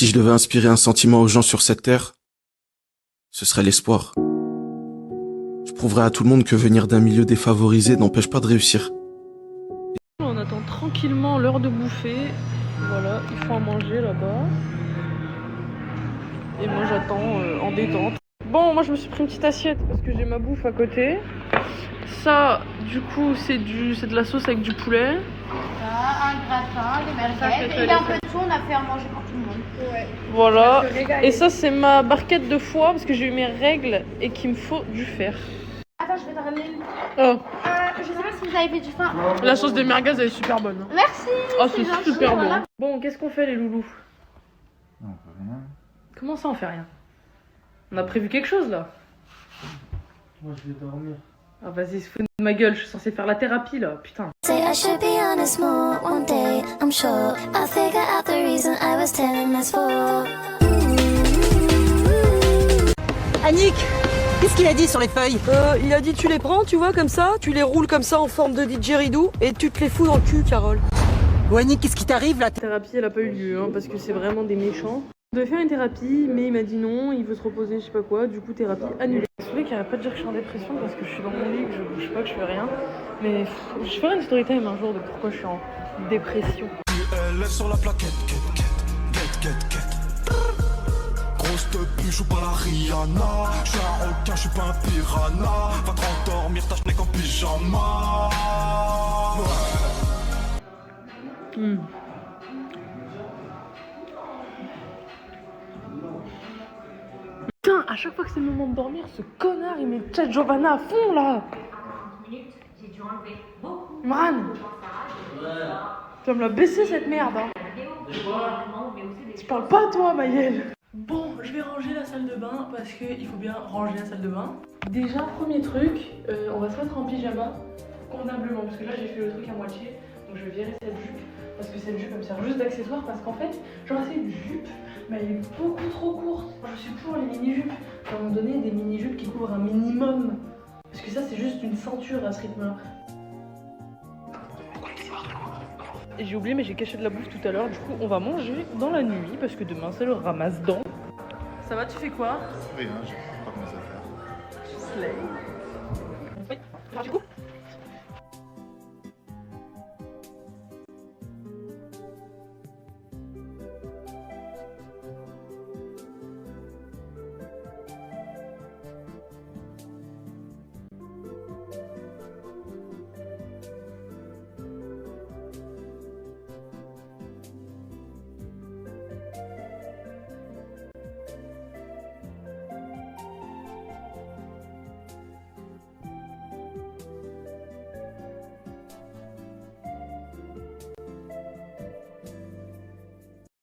Si je devais inspirer un sentiment aux gens sur cette terre, ce serait l'espoir. Je prouverais à tout le monde que venir d'un milieu défavorisé n'empêche pas de réussir. On attend tranquillement l'heure de bouffer. Voilà, il faut en manger là-bas. Et moi j'attends en détente. Bon, moi je me suis pris une petite assiette parce que j'ai ma bouffe à côté. Ça, du coup, c'est de la sauce avec du poulet. Un gratin, des merguez. Et un peu de tout, on a fait à manger pour tout le monde. Ouais. Voilà. Et ça, c'est ma barquette de foie parce que j'ai eu mes règles et qu'il me faut du fer. Attends, je vais te ramener une. Oh. Je sais pas si vous avez fait du pain. La sauce des merguez, elle est super bonne. Merci. Oh, c'est super bon. Voilà. Bon, qu'est-ce qu'on fait, les loulous? Non, on fait rien. Comment ça, on fait rien? On a prévu quelque chose là? Moi, je vais dormir. Ah, vas-y, se fout de ma gueule, je suis censée faire la thérapie là, putain. Say I should be honest more one day, I'm sure I'll figure out the reason I was telling this for. Annick, qu'est-ce qu'il a dit sur les feuilles? Il a dit tu les prends, tu vois, comme ça, tu les roules comme ça en forme de didgeridoo et tu te les fous dans le cul, Carole. Bon, Annick, qu'est-ce qui t'arrive là? La thérapie, elle a pas eu lieu, hein, parce que c'est vraiment des méchants. On devait faire une thérapie, mais il m'a dit non, il veut se reposer, je sais pas quoi, du coup thérapie annulée. Je voulais qu'il arrête pas de dire que je suis en dépression parce que je suis dans mon lit, que je bouge pas, que je fais rien. Mais je ferai une story time un jour de pourquoi je suis en dépression. Elle est sur la plaquette, grosse te pue, je suis pas la Rihanna. Je suis un requin, je suis pas un piranha. Va t'endormir, ta chenille en pyjama. Putain, à chaque fois que c'est le moment de dormir, ce connard il met Chat Giovanna à fond là. Imran, tu vas me la baisser cette merde hein. Tu parles pas toi Maëlle. Bon, je vais ranger la salle de bain parce qu'il faut bien ranger la salle de bain. Déjà, premier truc, on va se mettre en pyjama convenablement parce que là j'ai fait le truc à moitié. Donc je vais virer cette jupe parce que cette jupe elle me sert juste d'accessoire parce qu'en fait, genre c'est une jupe mais elle est beaucoup trop courte. Moi, je suis pour les mini-jupes. À un moment donné, des mini-jupes qui couvrent un minimum. Parce que ça c'est juste une ceinture à ce rythme-là. Et j'ai oublié mais j'ai caché de la bouffe tout à l'heure. Du coup on va manger dans la nuit parce que demain c'est le ramadan. Ça va, tu fais quoi? Rien, j'ai pas commencé à faire. Slay. Oui, du coup.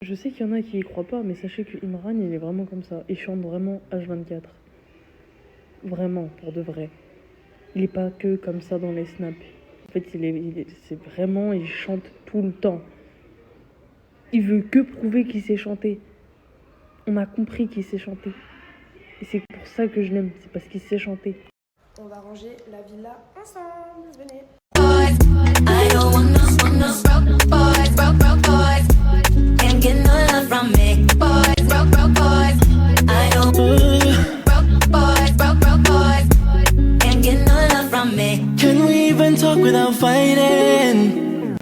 Je sais qu'il y en a qui y croient pas, mais sachez que Imran, il est vraiment comme ça. Il chante vraiment H24. Vraiment, pour de vrai. Il est pas que comme ça dans les snaps. En fait, c'est vraiment, il chante tout le temps. Il veut que prouver qu'il sait chanter. On a compris qu'il sait chanter. Et c'est pour ça que je l'aime, c'est parce qu'il sait chanter. On va ranger la villa ensemble, venez. I don't want no broke boys. Can't get no love from me. Broke boys. I don't broke boys. Can't get no love from me. Can we even talk without fighting?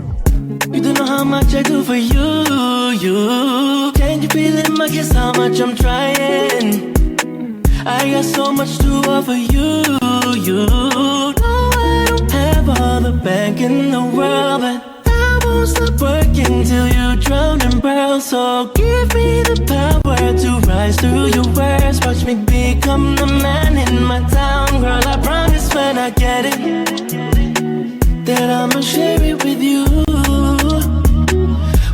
You don't know how much I do for you. Can't you feel in my kiss how much I'm trying? I got so much to offer you. No, I don't have all the bank in the world, but I won't stop working till you drown in pearls. So give me the power to rise through your words. Watch me become the man in my town. Girl, I promise when I get it that I'ma share it with you.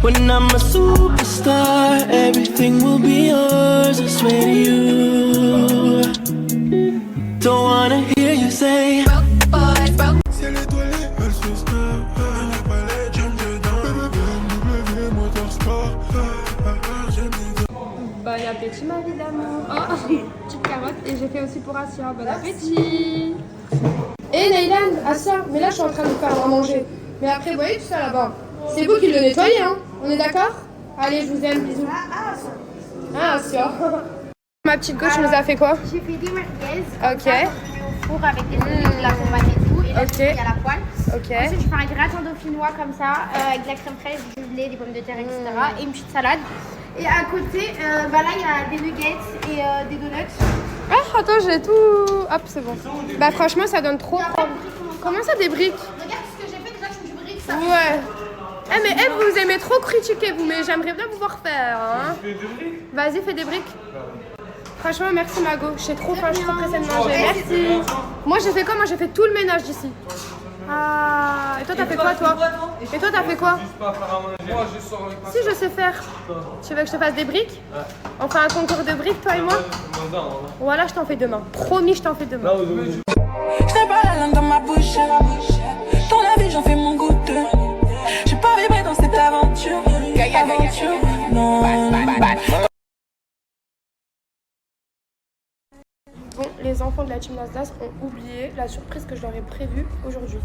When I'm a superstar, everything will be yours, I swear to you. Don't wanna hear you say broke boys, broke. Si elle est toilée, elle se snap. Elle n'a pas les jambes dedans. BMW Motorsport. Bon appétit ma vie d'amour. Oh, petite carotte. Et j'ai fait aussi pour Asia. Bon appétit. Et Neylan, Assa, mais là je suis en train de faire à manger. Mais après, vous voyez tout ça là-bas. C'est vous qui le nettoyez, hein. On est d'accord? Allez, je vous aime, bisous. Ah, sûr. Ma petite gauche nous a fait quoi? J'ai fait des merguez. Ok. Au four avec des olives, de la tomate et tout. Et là, Ok. il y a la poêle. Ok. Ensuite, je fais un gratin dauphinois comme ça, avec de la crème fraîche, du lait, des pommes de terre, etc. Et une petite salade. Et à côté, bah là, il y a des nuggets et des donuts. Ah, attends, j'ai tout. Hop, c'est bon. Bah, franchement, ça donne trop. Comment ça, des briques? Regarde ce que j'ai fait, déjà, je fais du brick, ça. Ouais. Eh, mais vous aimez trop critiquer, vous, mais j'aimerais bien vous voir faire. Hein. Vas-y, fais des briques. Franchement, merci Mago. J'ai trop faim, je suis trop pressée de manger. Merci. Moi, j'ai fait quoi? Moi, j'ai fait tout le ménage d'ici. Ah, et toi, t'as fait quoi, toi? Et toi, t'as fait quoi? Si, je sais faire. Tu veux que je te fasse des briques? On fait un concours de briques, toi et moi? Voilà, je t'en fais demain. Promis, je t'en fais demain. Je n'ai pas la langue dans ma bouche. Ton avis, j'en fais mon goût. J'ai pas vibré dans cette aventure. Non. Bon, les enfants de la team Nasdaq ont oublié la surprise que je leur ai prévue aujourd'hui.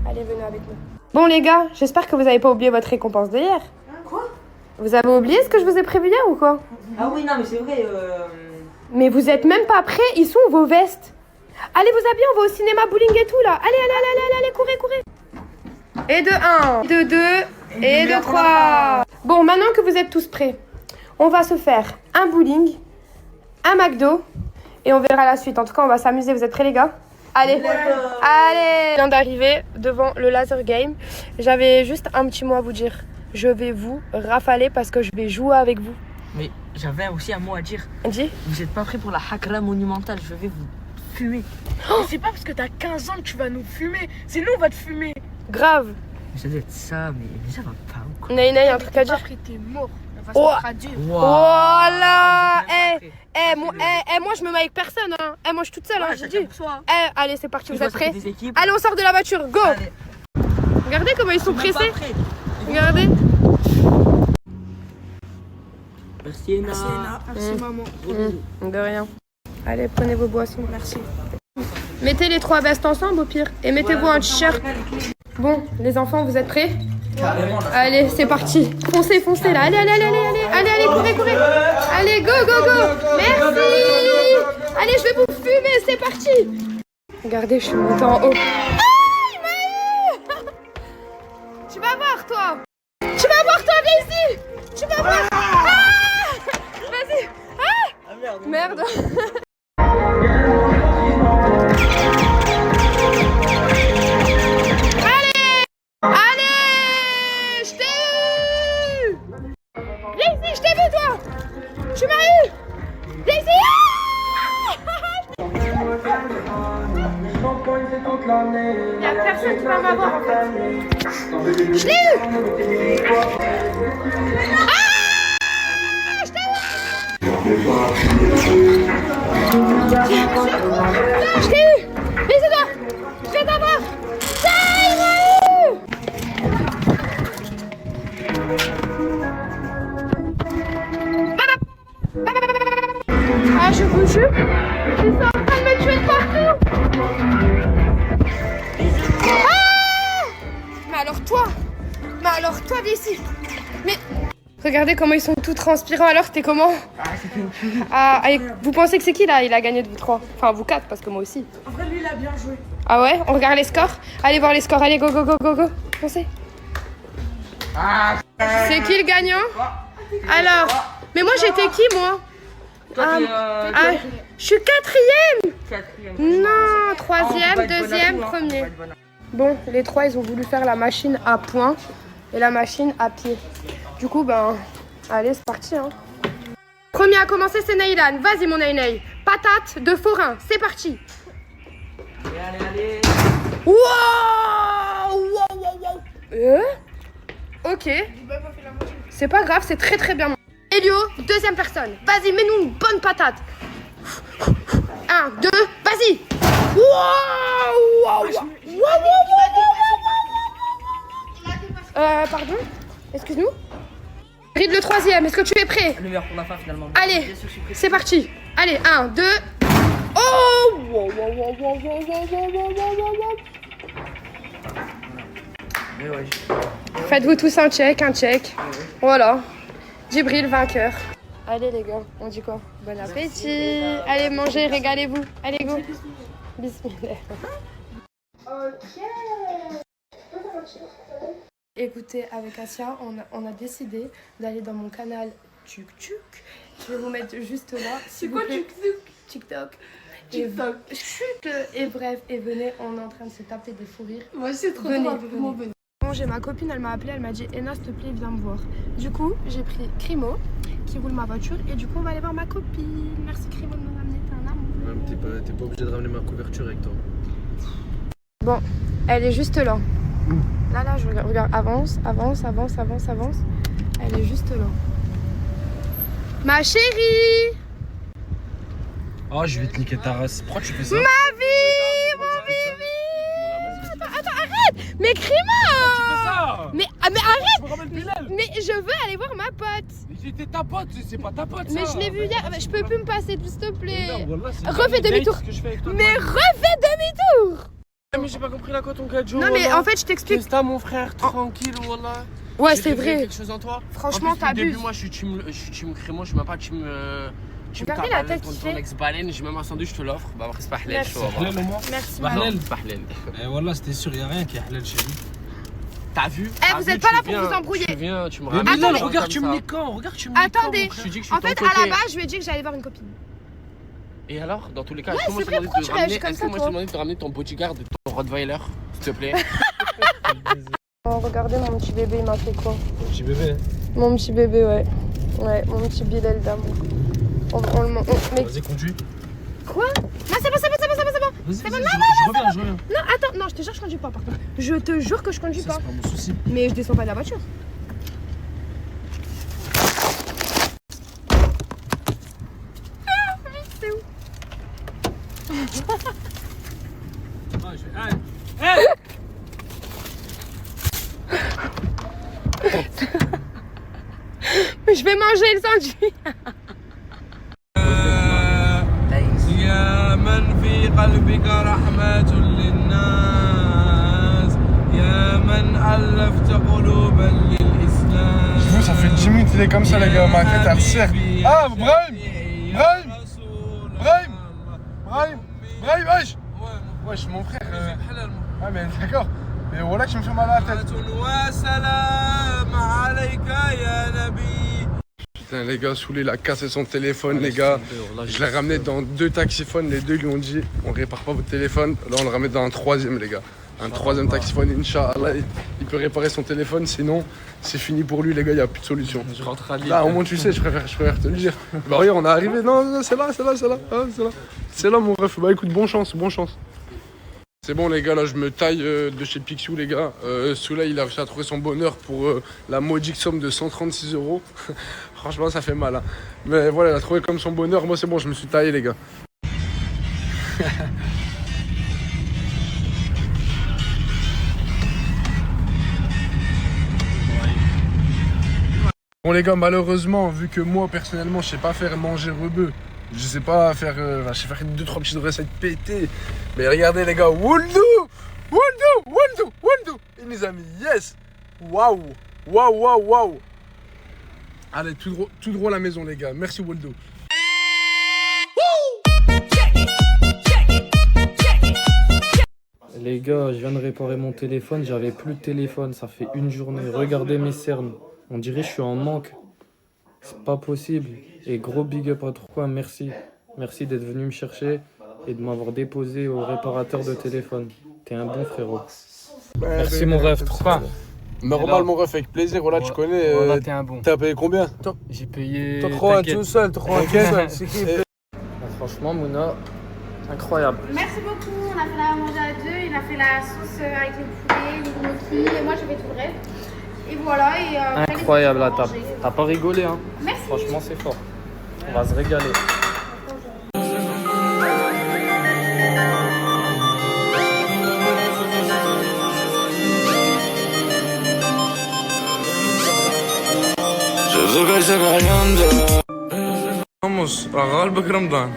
Allez, venez avec nous. Bon les gars, j'espère que vous n'avez pas oublié votre récompense de hier. Quoi? Vous avez oublié ce que je vous ai prévu hier ou quoi? Ah oui, non, mais c'est vrai. Mais vous êtes même pas prêts, ils sont où vos vestes? Allez vous habiller, on va au cinéma, bowling et tout là. Allez, courez. Et de 1, de 2, et de 3. Bon, maintenant que vous êtes tous prêts, on va se faire un bowling, un McDo, et on verra la suite. En tout cas, on va s'amuser. Vous êtes prêts les gars? Allez. Je viens d'arriver devant le laser game. J'avais juste un petit mot à vous dire. Je vais vous rafaler parce que je vais jouer avec vous. Mais j'avais aussi un mot à dire. Dis. Vous êtes pas prêts pour la hakra monumentale, je vais vous fumer. Oh, c'est pas parce que t'as 15 ans que tu vas nous fumer, c'est nous on va te fumer. Grave. Ça doit être ça, mais ça va pas ou quoi? Naï, un truc à dire. Après t'es mort, on va Oh. se traduire. Voilà. Moi je me mets avec personne hein. Moi je suis toute seule hein, j'ai dit. Allez c'est parti, vous êtes prêts? Allez on sort de la voiture, go. Allez. Regardez comment ils sont pressés. Regardez. Merci Ena. Merci maman. De rien. Allez prenez vos boissons. Merci. Mettez les 3 vestes ensemble au pire. Et mettez-vous un t-shirt. Bon les enfants vous êtes prêts? Allez c'est parti. Foncez là. Allez, courez. Allez go. Merci. Allez je vais vous fumer, c'est parti. Regardez je suis montée en haut. Tu vas voir toi, viens ici. Tu vas voir. Vas-y. Merde. Allez, je t'ai eu. Viens ici, je t'ai vu toi. Tu m'as eu. Viens ici. Y'a personne qui va m'avoir en fait. Je l'ai eu. Je t'ai eu. Je t'ai eu. Viens ici toi. Je vais t'avoir. Ah, je vous jure, ils sont en train de me tuer de partout. Mais alors toi, viens ici. Mais regardez comment ils sont tous transpirants. Alors, t'es comment? C'était une tuerie. Allez, vous pensez que c'est qui là? Il a gagné de vous 3. Enfin, vous 4, parce que moi aussi. En vrai, lui, il a bien joué. Ah ouais? On regarde les scores? Allez voir les scores. Allez, go. Foncez. C'est qui le gagnant? Alors, mais moi j'étais qui moi? Je suis 4e. Non, 3e, 2e, 1er. Bon, les 3 ils ont voulu faire la machine à poing et la machine à pied. Du coup, allez, c'est parti. Hein. Premier à commencer, c'est Naïlan. Vas-y, mon Naï. Patate de forain, c'est parti. Allez. Wow. Ok. C'est pas grave, c'est très bien. Elio, 2e personne. Vas-y, mets-nous une bonne patate. 1, 2, vas-y. Pardon? Excuse-nous? Ride le 3e, est-ce que tu es prêt? Le meilleur pour la fin finalement. Allez, c'est parti. Allez, 1, 2. Oh! Faites-vous tous un check. Voilà. Djibril, vainqueur. Allez les gars, on dit quoi? Bon appétit. Allez, mangez, régalez-vous. Allez, go. Bismillah. Ok. Écoutez, avec Asia, on a décidé d'aller dans mon canal TukTuk. Je vais vous mettre juste là. C'est quoi TukTuk? TikTok. TikTok. Et bref, et venez, on est en train de se taper des fous rires. Moi c'est trop venez, drôle. venez. Bon, j'ai ma copine, elle m'a appelé, elle m'a dit Ena, s'il te plaît, viens me voir. Du coup, j'ai pris Crimo qui roule ma voiture et du coup, on va aller voir ma copine. Merci Crimo de me ramener, t'es un amour. T'es pas obligé de ramener ma couverture avec toi. Bon, elle est juste là. Là, je regarde, avance. Elle est juste là. Ma chérie! Oh, je vais te niquer ta race. Pourquoi tu fais ça? Ma vie! Mon bébé! Attends, arrête! Mais Crimo! Mais arrête! Mais je veux aller voir ma pote! C'était ta pote, c'est pas ta pote ça! Mais je l'ai vu hier, je peux plus me passer, s'il te plaît! Refais demi-tour! Mais refais demi-tour! Mais j'ai pas compris là quoi ton cadeau. Non mais en fait je t'explique. Qu'est-ce que t'as mon frère, tranquille wallah. Ouais c'est vrai. Quelque chose en toi. Franchement t'abuses. Au début moi je suis team Crémo, je suis même pas team regardez la tête ton qu'il fait. ex-baleine, j'ai même un sandwich, je te l'offre. Bah après c'est pas halal chaud. Merci. Pas halal. Et wallah c'était sûr, y'a rien qui est halal chez lui. T'as vu? Vous êtes pas là pour vous embrouiller. Tu viens, tu me ramènes. Attendez, regarde tu me niques quand, regarde tu me niques quand. Attendez. En fait à la base je lui ai dit que j'allais voir une copine. Et alors, dans tous les cas, ouais, est-ce que moi je t'ai demandé de ramener ton bodyguard, ton Rottweiler, s'il te plaît? Oh, regardez mon petit bébé, il m'a fait quoi? Mon petit bébé? Mon petit bébé, ouais. Ouais, mon petit Bilal d'amour. Vas-y, conduis. Quoi? Non, c'est bon. C'est bon, je reviens. Non, attends, non, je te jure que je conduis pas par contre. Je te jure que je conduis pas. C'est pas mon souci. Mais je descends pas de la voiture. C'est où? Mais je vais manger le sandwich. يا من في قلبك رحمة للناس يا من ألفت قلوبا للإسلام. Je vous, ça fait 10 minutes, il est comme ça, les gars. Ma tête, elle serre. Ah, Brahim, wesh. Wesh, mon frère. Ah, mais d'accord. Mais voilà que je me fais mal à la tête. Putain, les gars, saoulé, il a cassé son téléphone, les gars. Je l'ai ramené dans 2 taxiphones. Les 2 lui ont dit on répare pas votre téléphone. Là, on le ramène dans un 3e, les gars. Un 3e taxiphone, Inch'Allah. Il peut réparer son téléphone, sinon c'est fini pour lui, les gars. Il n'y a plus de solution. Je rentre à Lille. Là, au moins, tu sais, je préfère te le dire. Bah, regarde, on est arrivé. Non, c'est là. Ah, c'est là, mon ref. Bah, écoute, bonne chance. C'est bon les gars, là je me taille de chez Pixiu les gars. Celui-là il a réussi à trouver son bonheur pour la modique somme de 136 €. Franchement ça fait mal hein. Mais voilà, il a trouvé comme son bonheur. Moi c'est bon, je me suis taillé les gars. Bon les gars, malheureusement, vu que moi personnellement je sais pas faire manger rebeu, je sais pas faire, je sais faire 2-3 petites recettes pétées. Mais regardez les gars, Woldou. Et mes amis, yes. Waouh. Allez, tout droit à la maison les gars, merci Woldou. Les gars, je viens de réparer mon téléphone, j'avais plus de téléphone, ça fait une journée. Regardez mes cernes, on dirait que je suis en manque. C'est pas possible. Et gros big up à toi, merci. Merci d'être venu me chercher et de m'avoir déposé au réparateur de téléphone. T'es un bon frérot. Merci mon ref, trouve pas. Normal mon ref, avec plaisir, voilà tu connais. Voilà, t'es un bon. T'as payé combien? J'ai payé... T'as trop un tout seul, c'est qui? Franchement Mouna, incroyable. Merci beaucoup, on a fait la manger à 2, il a fait la sauce avec le poulet, les gnocchis, et moi j'ai fait tout le reste. Et voilà, et incroyable la table. T'as pas rigolé hein? Merci. Franchement c'est fort. On va se régaler. Vamos, غالبك رمضان.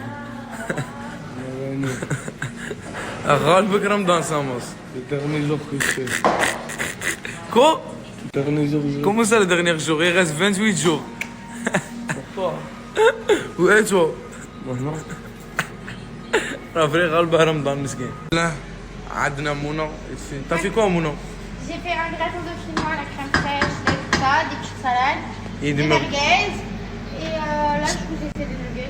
غالبك رمضان Samos. Le dernier jour que je fais. Quoi? Le dernier jour. Comment ça le dernier jour? Il reste 28 jours. Pourquoi? Ouais, toi. Bonjour. رافري غالبة رمضان مسكين. لا عندنا منى. T'as fait quoi Mouna? J'ai fait un gratin dauphinois, la crème fraîche, tout ça, des petites salades, Et des des merguez. Et là, je vous ai fait des nuggets.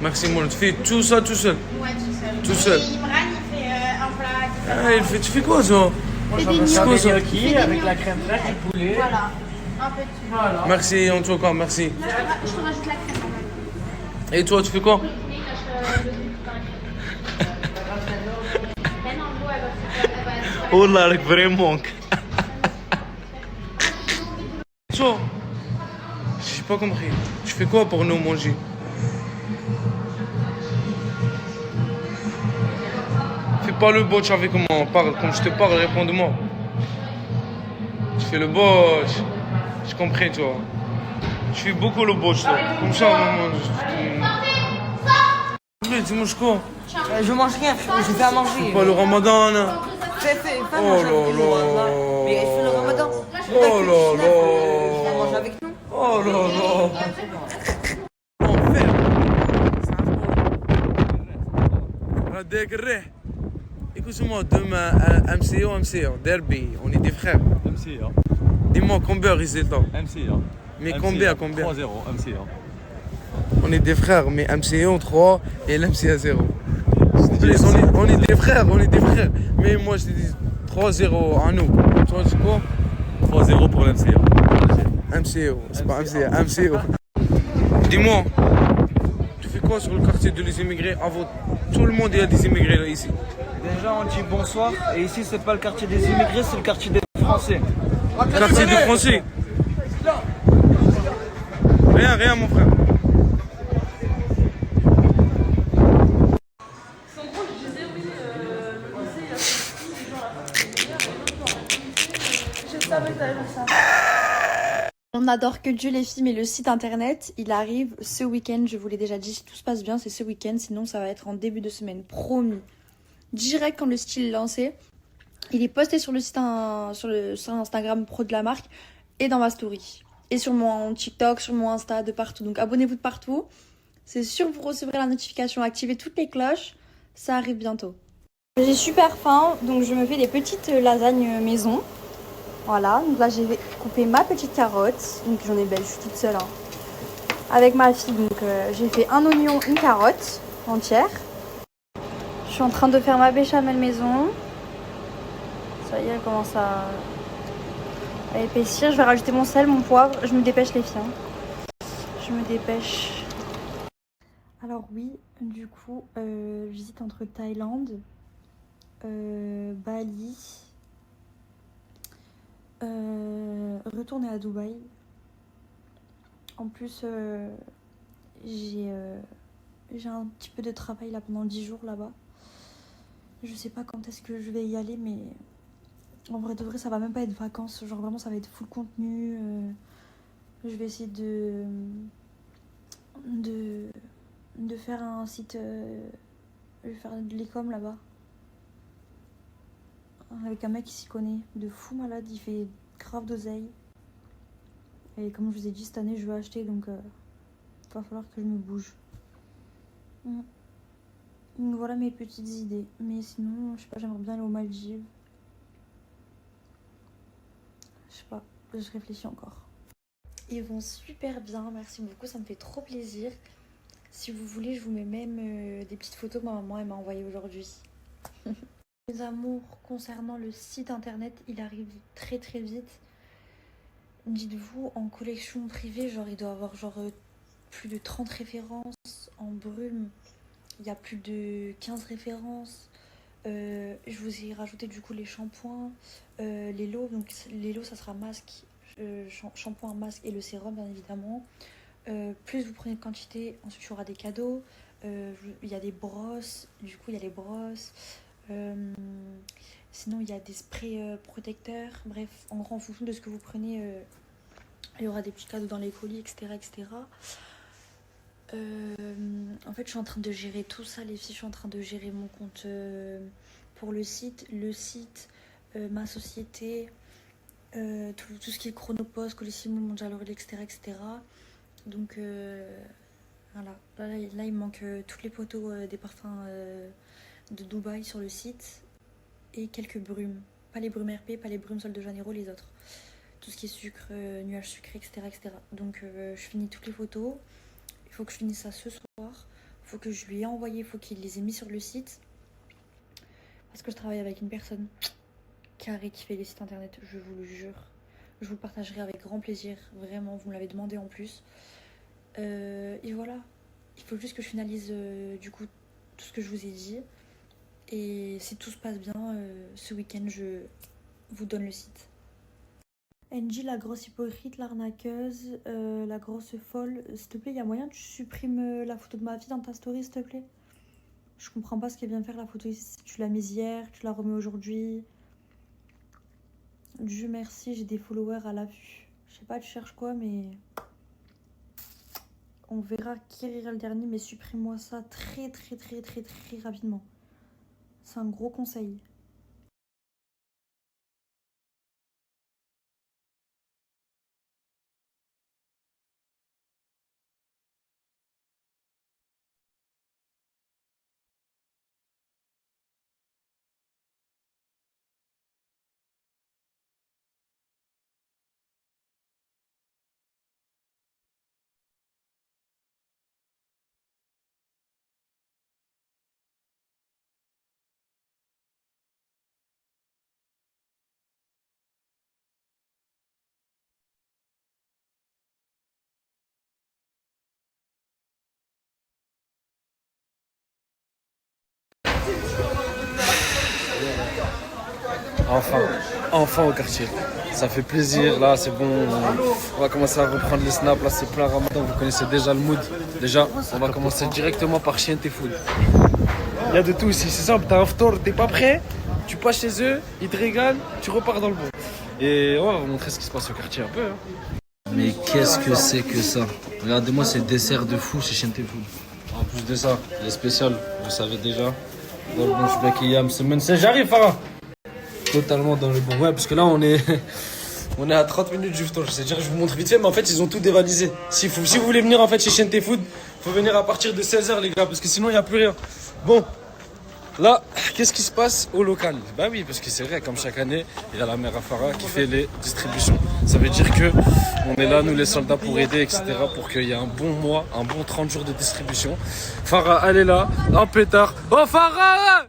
Merci Mouna. Tu fais tout ça tout seul? Ouais, tout seul. Tout seul. Et Imran, il fait un plat différent. Ah, tu fais quoi toi? Moi, j'en fais ça? gnocchis avec la crème fraîche et poulet. Voilà, un peu de tout. Voilà. Merci en tout cas, merci. Là, je te rajoute la crème quand même. Et toi, tu fais quoi? Oh là, le vrai manque. Toi, j'ai pas compris. Tu fais quoi pour nous manger? Fais pas le botch avec moi, parle. Comme je te parle, réponds-moi. Tu fais le botch. J'ai compris, toi. Tu fais beaucoup le botch, toi. Comme ça, on mange. Mais tu manges quoi? Je mange rien, je vais à manger. C'est pas le ramadan, là. Fais pas Oh manger là avec nous, là. mais c'est le ramadan. Oh là là. Tu manges avec nous. Oh là là. Radek Reh. Écoute-moi, demain, MCO, Derby, on est des frères. MCA. Dis-moi combien résultat? MCA. Mais MCA. combien 3-0, MCA. On est des frères, mais MCO 3 et l'MCA 0. On est des frères, Mais moi je te dis 3-0 à nous. Toi tu quoi? 3-0 pour l'MCA. MCO, c'est pas MCA, MCO. Dis-moi, tu fais quoi sur le quartier de les immigrés? Tout le monde, il y a des immigrés là ici. Déjà on dit bonsoir, et ici c'est pas le quartier des immigrés, c'est le quartier des Français. Quartier des Français? Rien mon frère. On adore que Dieu les filles, mais le site internet, il arrive ce week-end. Je vous l'ai déjà dit, si tout se passe bien, c'est ce week-end. Sinon, ça va être en début de semaine, promis. Direct quand le style est lancé. Il est posté sur le site, sur Instagram pro de la marque et dans ma story. Et sur mon TikTok, sur mon Insta, de partout. Donc abonnez-vous de partout. C'est sûr, vous recevrez la notification. Activez toutes les cloches. Ça arrive bientôt. J'ai super faim, donc je me fais des petites lasagnes maison. Voilà, donc là j'ai coupé ma petite carotte, donc j'en ai belle, je suis toute seule. Avec ma fille, donc j'ai fait un oignon, une carotte entière. Je suis en train de faire ma béchamel maison. Ça y est, elle commence à épaissir. Je vais rajouter mon sel, mon poivre. Je me dépêche les filles. Je me dépêche. Alors oui, du coup, visite entre Thaïlande, Bali. Retourner à Dubaï. En plus, j'ai un petit peu de travail là pendant 10 jours là-bas. Je sais pas quand est-ce que je vais y aller, mais en vrai de vrai, ça va même pas être vacances. Genre vraiment, ça va être full contenu. Je vais essayer de faire un site. Je vais faire de l'e-com là-bas. Avec un mec qui s'y connaît, de fou malade, il fait grave d'oseille. Et comme je vous ai dit, cette année je veux acheter, donc il va falloir que je me bouge. Donc voilà mes petites idées. Mais sinon, je sais pas, j'aimerais bien aller aux Maldives. Je sais pas, je réfléchis encore. Ils vont super bien, merci beaucoup, ça me fait trop plaisir. Si vous voulez, je vous mets même des petites photos que ma maman elle m'a envoyées aujourd'hui. Les amours concernant le site internet, il arrive très très vite. Dites-vous, en collection privée, genre il doit avoir plus de 30 références. En brume, il y a plus de 15 références. Je vous ai rajouté du coup les shampoings, les lots. Donc les lots, ça sera masque, shampoing, masque et le sérum bien évidemment. Plus vous prenez de quantité, ensuite il y aura des cadeaux. Il y a des brosses, du coup il y a les brosses. Sinon il y a des sprays protecteurs. Bref, en gros en fonction de ce que vous prenez, il y aura des petits cadeaux dans les colis, etc. En fait je suis en train de gérer tout ça les filles. Je suis en train de gérer mon compte pour le site, ma société, tout ce qui est Chronopost, Colissimo, Mondial Relais, etc. Donc Voilà, là il me manque toutes les photos des parfums de Dubaï sur le site et quelques brumes. Pas les brumes RP, pas les brumes Sol de Janeiro, les autres. Tout ce qui est sucre, nuages sucrés, etc. etc. Donc je finis toutes les photos. Il faut que je finisse ça ce soir. Il faut que je lui ai envoyé, il faut qu'il les ait mis sur le site. Parce que je travaille avec une personne carré qui fait les sites internet, je vous le jure. Je vous le partagerai avec grand plaisir, vraiment, vous me l'avez demandé en plus. Et voilà, il faut juste que je finalise du coup tout ce que je vous ai dit. Et si tout se passe bien, ce week-end, je vous donne le site. Angie, la grosse hypocrite, l'arnaqueuse, la grosse folle, s'il te plaît, il y a moyen que tu supprimes la photo de ma fille dans ta story, s'il te plaît? Je comprends pas ce qu'elle vient faire la photo ici. Tu l'as mise hier, tu la remets aujourd'hui. Dieu merci, j'ai des followers à l'affût. Je sais pas, tu cherches quoi, mais on verra qui rira le dernier. Mais supprime-moi ça très rapidement. C'est un gros conseil. Enfin au quartier. Ça fait plaisir, là c'est bon. On va commencer à reprendre les snaps, là c'est plein ramadan, vous connaissez déjà le mood. Déjà, on va commencer directement par Chiente Food. Il y a de tout ici, c'est simple, t'as un ftor, t'es pas prêt, tu passes chez eux, ils te régalent, tu repars dans le bon. Et on va vous montrer ce qui se passe au quartier un peu. Mais qu'est-ce que c'est que ça? Regardez-moi ces desserts de fou chez Chiente Food. En plus de ça, les spéciales, vous savez déjà. Dans le bon Shbakiyam, semaine 16, j'arrive Farah. Totalement dans le bon. Ouais, parce que là on est à 30 minutes du ftor. C'est-à-dire je vous montre vite fait, mais en fait ils ont tout dévalisé. Si vous voulez venir en fait chez Chiente Food, faut venir à partir de 16h les gars, parce que sinon il n'y a plus rien. Bon, là, qu'est-ce qui se passe au local? Bah oui, parce que c'est vrai, comme chaque année, il y a la mère Farah qui fait les distributions. Ça veut dire que on est là, nous les soldats, pour aider, etc. Pour qu'il y ait un bon mois, un bon 30 jours de distribution. Farah, elle est là, en pétard. Oh Farah!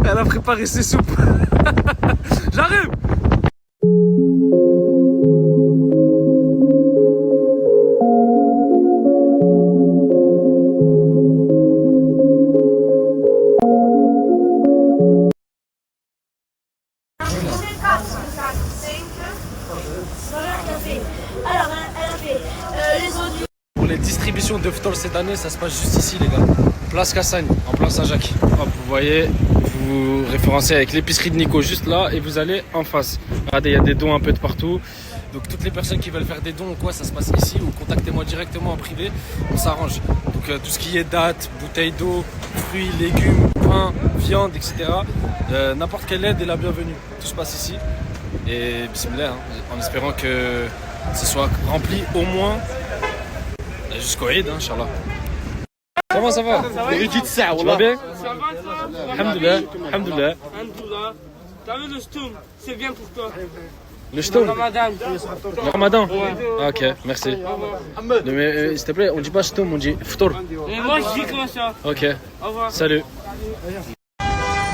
Elle a préparé ses soupes. J'arrive. Pour les distributions de ftor cette année, ça se passe juste ici les gars. Place Cassagne, en plein Saint-Jacques. Hop, vous voyez, vous référencez avec l'épicerie de Nico juste là et vous allez en face. Regardez, il y a des dons un peu de partout. Donc toutes les personnes qui veulent faire des dons ou quoi, ça se passe ici ou contactez-moi directement en privé, on s'arrange. Donc tout ce qui est dates, bouteilles d'eau, fruits, légumes, pain, viande, etc. N'importe quelle aide est la bienvenue. Tout se passe ici. Et bismillah, hein, en espérant que ce soit rempli au moins jusqu'au Eid, hein, Inch'Allah. Ça va, ça va. Tu vas bien? Ça va toi? Alhamdoulilah, alhamdoulilah. Alhamdoulilah. T'as vu le stoum? C'est bien pour toi. Le shtoum? Le ramadan. Le ramadan? Ouais. Ah, ok, merci. Mais s'il te plaît, on dit pas shtoum, on dit ftor. Et moi je dis comme ça. Ok, Au revoir. salut.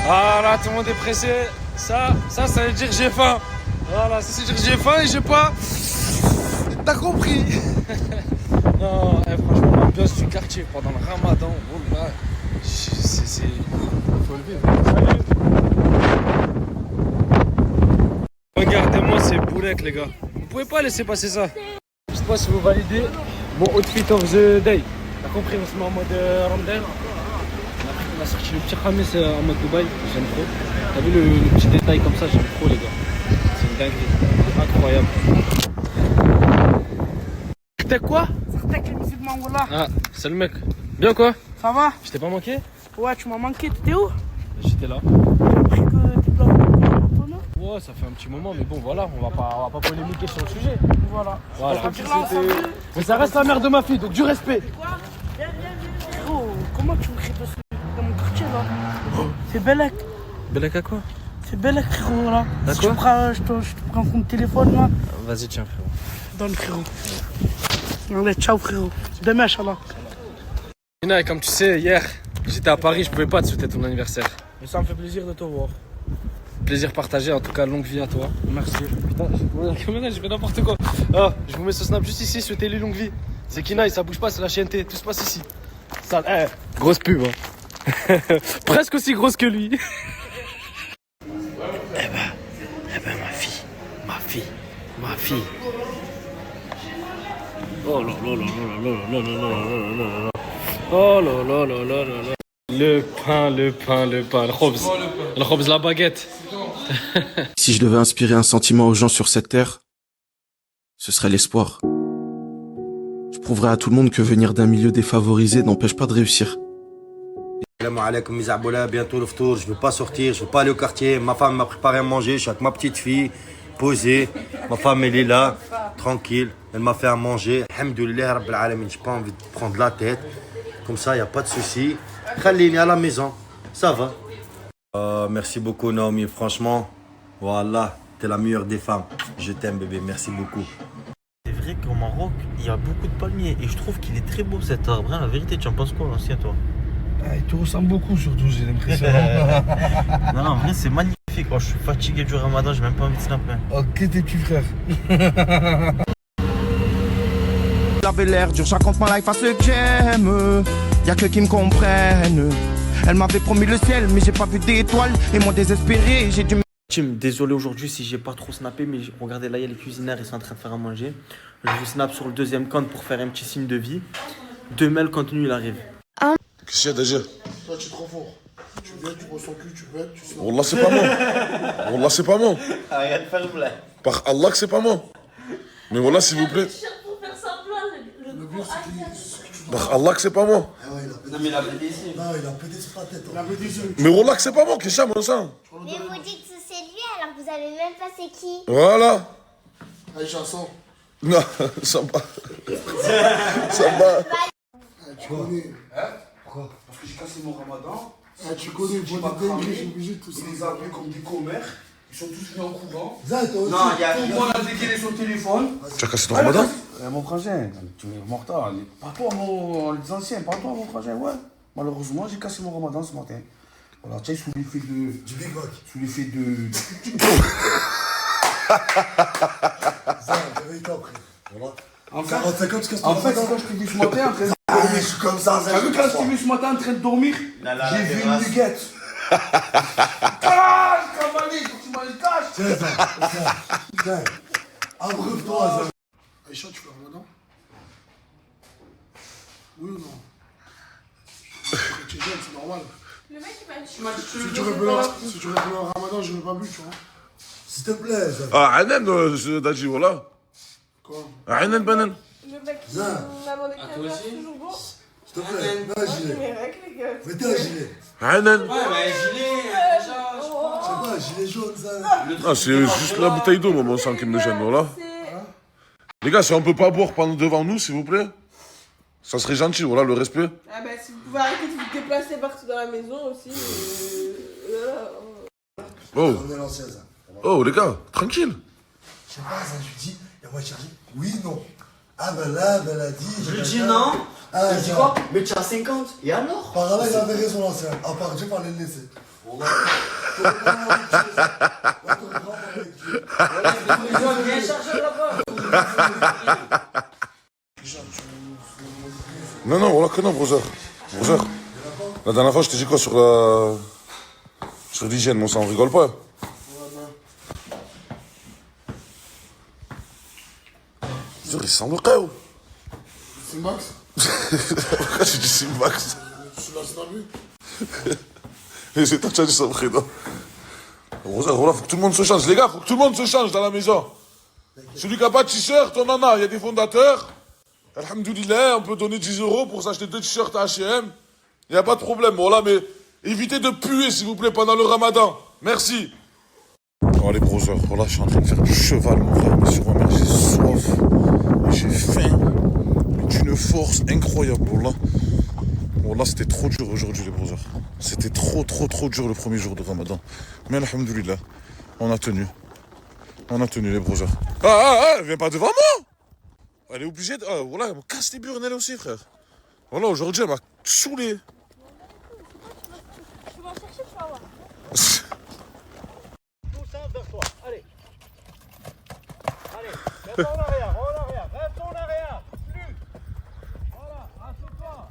Ah là, tout le monde est pressé. Ça veut dire que j'ai faim. Voilà, ça veut dire que j'ai faim et j'ai pas... T'as compris? Non, franchement, l'ambiance du quartier pendant le ramadan, oh là, c'est... Faut le vivre. Regardez-moi ces bourrecs les gars. Vous pouvez pas laisser passer ça. Je sais pas si vous validez mon outfit of the day. T'as compris, on se met en mode ramadan. Après on a sorti le petit khamis en mode Dubaï, j'aime trop. T'as vu le petit détail comme ça, j'aime trop les gars. C'est une dinguerie, incroyable. T'es quoi? Avec les musulmans, voilà. Ah, c'est le mec. Bien quoi? Ça va? Je t'ai pas manqué? Ouais, tu m'as manqué, t'étais où? J'étais là. J'ai appris que t'es blanc. Wow, Ouais, ça fait un petit moment, mais bon, voilà, on va pas polémiquer sur le sujet. Voilà. Voilà. Comme si c'était- Mais ça reste la mère de ma fille, donc du respect. Frérot, comment tu me crées parce que dans mon quartier là c'est Belek. Belek à quoi? C'est Belek, frérot, là. À Si quoi tu prends, je te prends ton téléphone là. Vas-y, tiens, frérot. Donne, frérot. Allez, ciao, frérot. Demain, Inch'Allah. Nina, comme tu sais, hier, j'étais à Paris, je pouvais pas te souhaiter ton anniversaire. Mais ça me fait plaisir de te voir. Plaisir partagé, en tout cas, longue vie à toi. Merci. Putain, j'ai fait n'importe quoi. Ah, je vous mets ce snap juste ici, souhaitez-lui longue vie. C'est Kinaï, ça bouge pas, c'est la chienneté, tout se passe ici. Ça, grosse pub, hein. Presque aussi grosse que lui. Eh ben, ma fille. Oh là là là là là là là là là là. Oh là là là là là là. Le pain, le khobz. Le khobz, la baguette. Si je devais inspirer un sentiment aux gens sur cette terre, ce serait l'espoir. Je prouverai à tout le monde que venir d'un milieu défavorisé n'empêche pas de réussir. Salam alaikum mes aboula, bientôt le ftour, je veux pas sortir, je veux pas aller au quartier, ma femme m'a préparé à manger, je suis avec ma petite fille, posée, ma femme elle est là, tranquille, elle m'a fait à manger, alhamdoulilah rabbil alamin, j'ai pas envie de prendre la tête, comme ça y a pas de souci, khalini à la maison, ça va. Merci beaucoup Naomi, franchement, voilà, t'es la meilleure des femmes, je t'aime bébé, merci beaucoup. C'est vrai qu'au Maroc, il y a beaucoup de palmiers et je trouve qu'il est très beau cet arbre. Hein, la vérité, tu en penses quoi, ancien toi? Il te ressemble beaucoup surtout, j'ai l'impression. Non, en vrai, c'est magnifique. Oh, je suis fatigué du ramadan, j'ai même pas envie de snapper. Ok, tes petits frères. Il avait l'air dur, je raconte ma life à ceux que j'aime. Y'a que qui me comprennent. Elle m'avait promis le ciel, mais j'ai pas vu d'étoiles. Et moi désespéré, j'ai dû. Tim, désolé aujourd'hui si j'ai pas trop snappé, mais regardez là, il y a les cuisinières, ils sont en train de faire à manger. Je vous snap sur le deuxième compte pour faire un petit signe de vie. Demain, le contenu, il arrive. Qu'est-ce qu'il y a déjà? Toi, tu es trop fort. Tu viens, tu prends son cul, tu pètes, tu snap. Wallah, c'est pas moi. Wallah, c'est pas moi. Arrête de faire blague. Par Allah que c'est pas moi. Mais voilà, s'il vous plaît. Le but, c'est Par Allah que c'est pas moi. Ah ouais, il a pété. Non, mais il a pété ici. Non, il a pété sur la tête. Il a pété ici. Mais wallah que c'est pas moi, qu'est-ce que c'est ça? Mais vous dites que c'est lui alors que vous avez même pas c'est qui. Voilà. Aïcha, sens. Non, ça va. Ça va. Tu connais. Hein? Pourquoi? Parce que j'ai cassé mon ramadan. Tu connais, j'ai pas cramé. J'ai tout ça. Ils les appelés comme des commères. Ils sont tous venus en courant. Non, il y a tout le monde a décalé son téléphone. Tu as cassé ton ramadan? Mon frangin, tu es mortel. Pas toi, les anciens, pas toi, mon frangin, ouais. Malheureusement, j'ai cassé mon ramadan ce matin. Voilà, tu sais, sous l'effet de. Du Big Mac. Sous l'effet de. Ça, réveille-toi après. Voilà. En fait, c'est quand je t'ai vu ce matin en train de dormir. Je suis comme ça, t'as vu quand je t'ai vu ce matin en train de dormir? J'ai vu une nuggette. Ah, je travaille, faut que tu manges cash. Tiens, ça. Tiens. Abreuve-toi, ça. Aïcha, tu fais un ramadan? Oui ou non? Tu es jeune, c'est normal. Le mec, il m'a dit. Si tu réponds un ramadan, je n'ai pas bu, tu vois. S'il te plaît, ça. Ah, Anan, t'as dit, voilà. Quoi? Anan, banan. Le mec, il m'a demandé qu'il y toujours beau. S'il te plaît, mets un gilet. Mettez un gilet. Anan. Ouais, mais un gilet. Je sais pas, un gilet jaune, ça. Ah, c'est juste la bouteille d'eau, mon sang, qui me gêne, voilà. Les gars, si on peut pas boire pendant devant nous, s'il vous plaît, ça serait gentil, voilà, le respect. Ah bah si vous pouvez arrêter de vous déplacer partout dans la maison aussi. Oh. Oh, les gars, tranquille. Je sais pas, ça, je lui dis, il y a moi Charlie. Oui, non. Ah ben là, elle a dit. Je lui dis non. Ah, je dis quoi? Mais tu as 50. Et alors? Par là, il avait raison, l'ancien. À part Dieu, fallait le laisser. Non, non, voilà que non, brother. Brother. La dernière fois, je t'ai dit quoi sur l'hygiène, mon sang, on rigole pas. Il semble chaos. Simbax? Pourquoi tu dis Simbax? Tu l'as snappé? Et c'est toi qui as dit son prénom. Brother, voilà, faut que tout le monde se change. Les gars, faut que tout le monde se change dans la maison. Celui qui n'a pas de t-shirt, on en a. Il y a des fondateurs. Alhamdoulilah, on peut donner 10 € pour s'acheter 2 t-shirts à H&M. Il n'y a pas de problème, voilà, mais évitez de puer, s'il vous plaît, pendant le ramadan. Merci. Oh les brothers, voilà, je suis en train de faire du cheval, mon frère, mais sur ma mère, j'ai soif, j'ai faim, d'une force incroyable, voilà. Voilà, c'était trop dur aujourd'hui, les brothers. C'était trop dur le premier jour de Ramadan. Mais alhamdoulilah, on a tenu. On a tenu, les brothers. Viens pas devant moi! Elle est obligée de... voilà, elle me casse les burnes, elle aussi, frère. Voilà, aujourd'hui, elle m'a saoulé. Tu vas en chercher, tu vas voir. Tout ça vers toi, allez. Allez, reste en arrière, reste en arrière. Plus. Voilà, assieds-toi.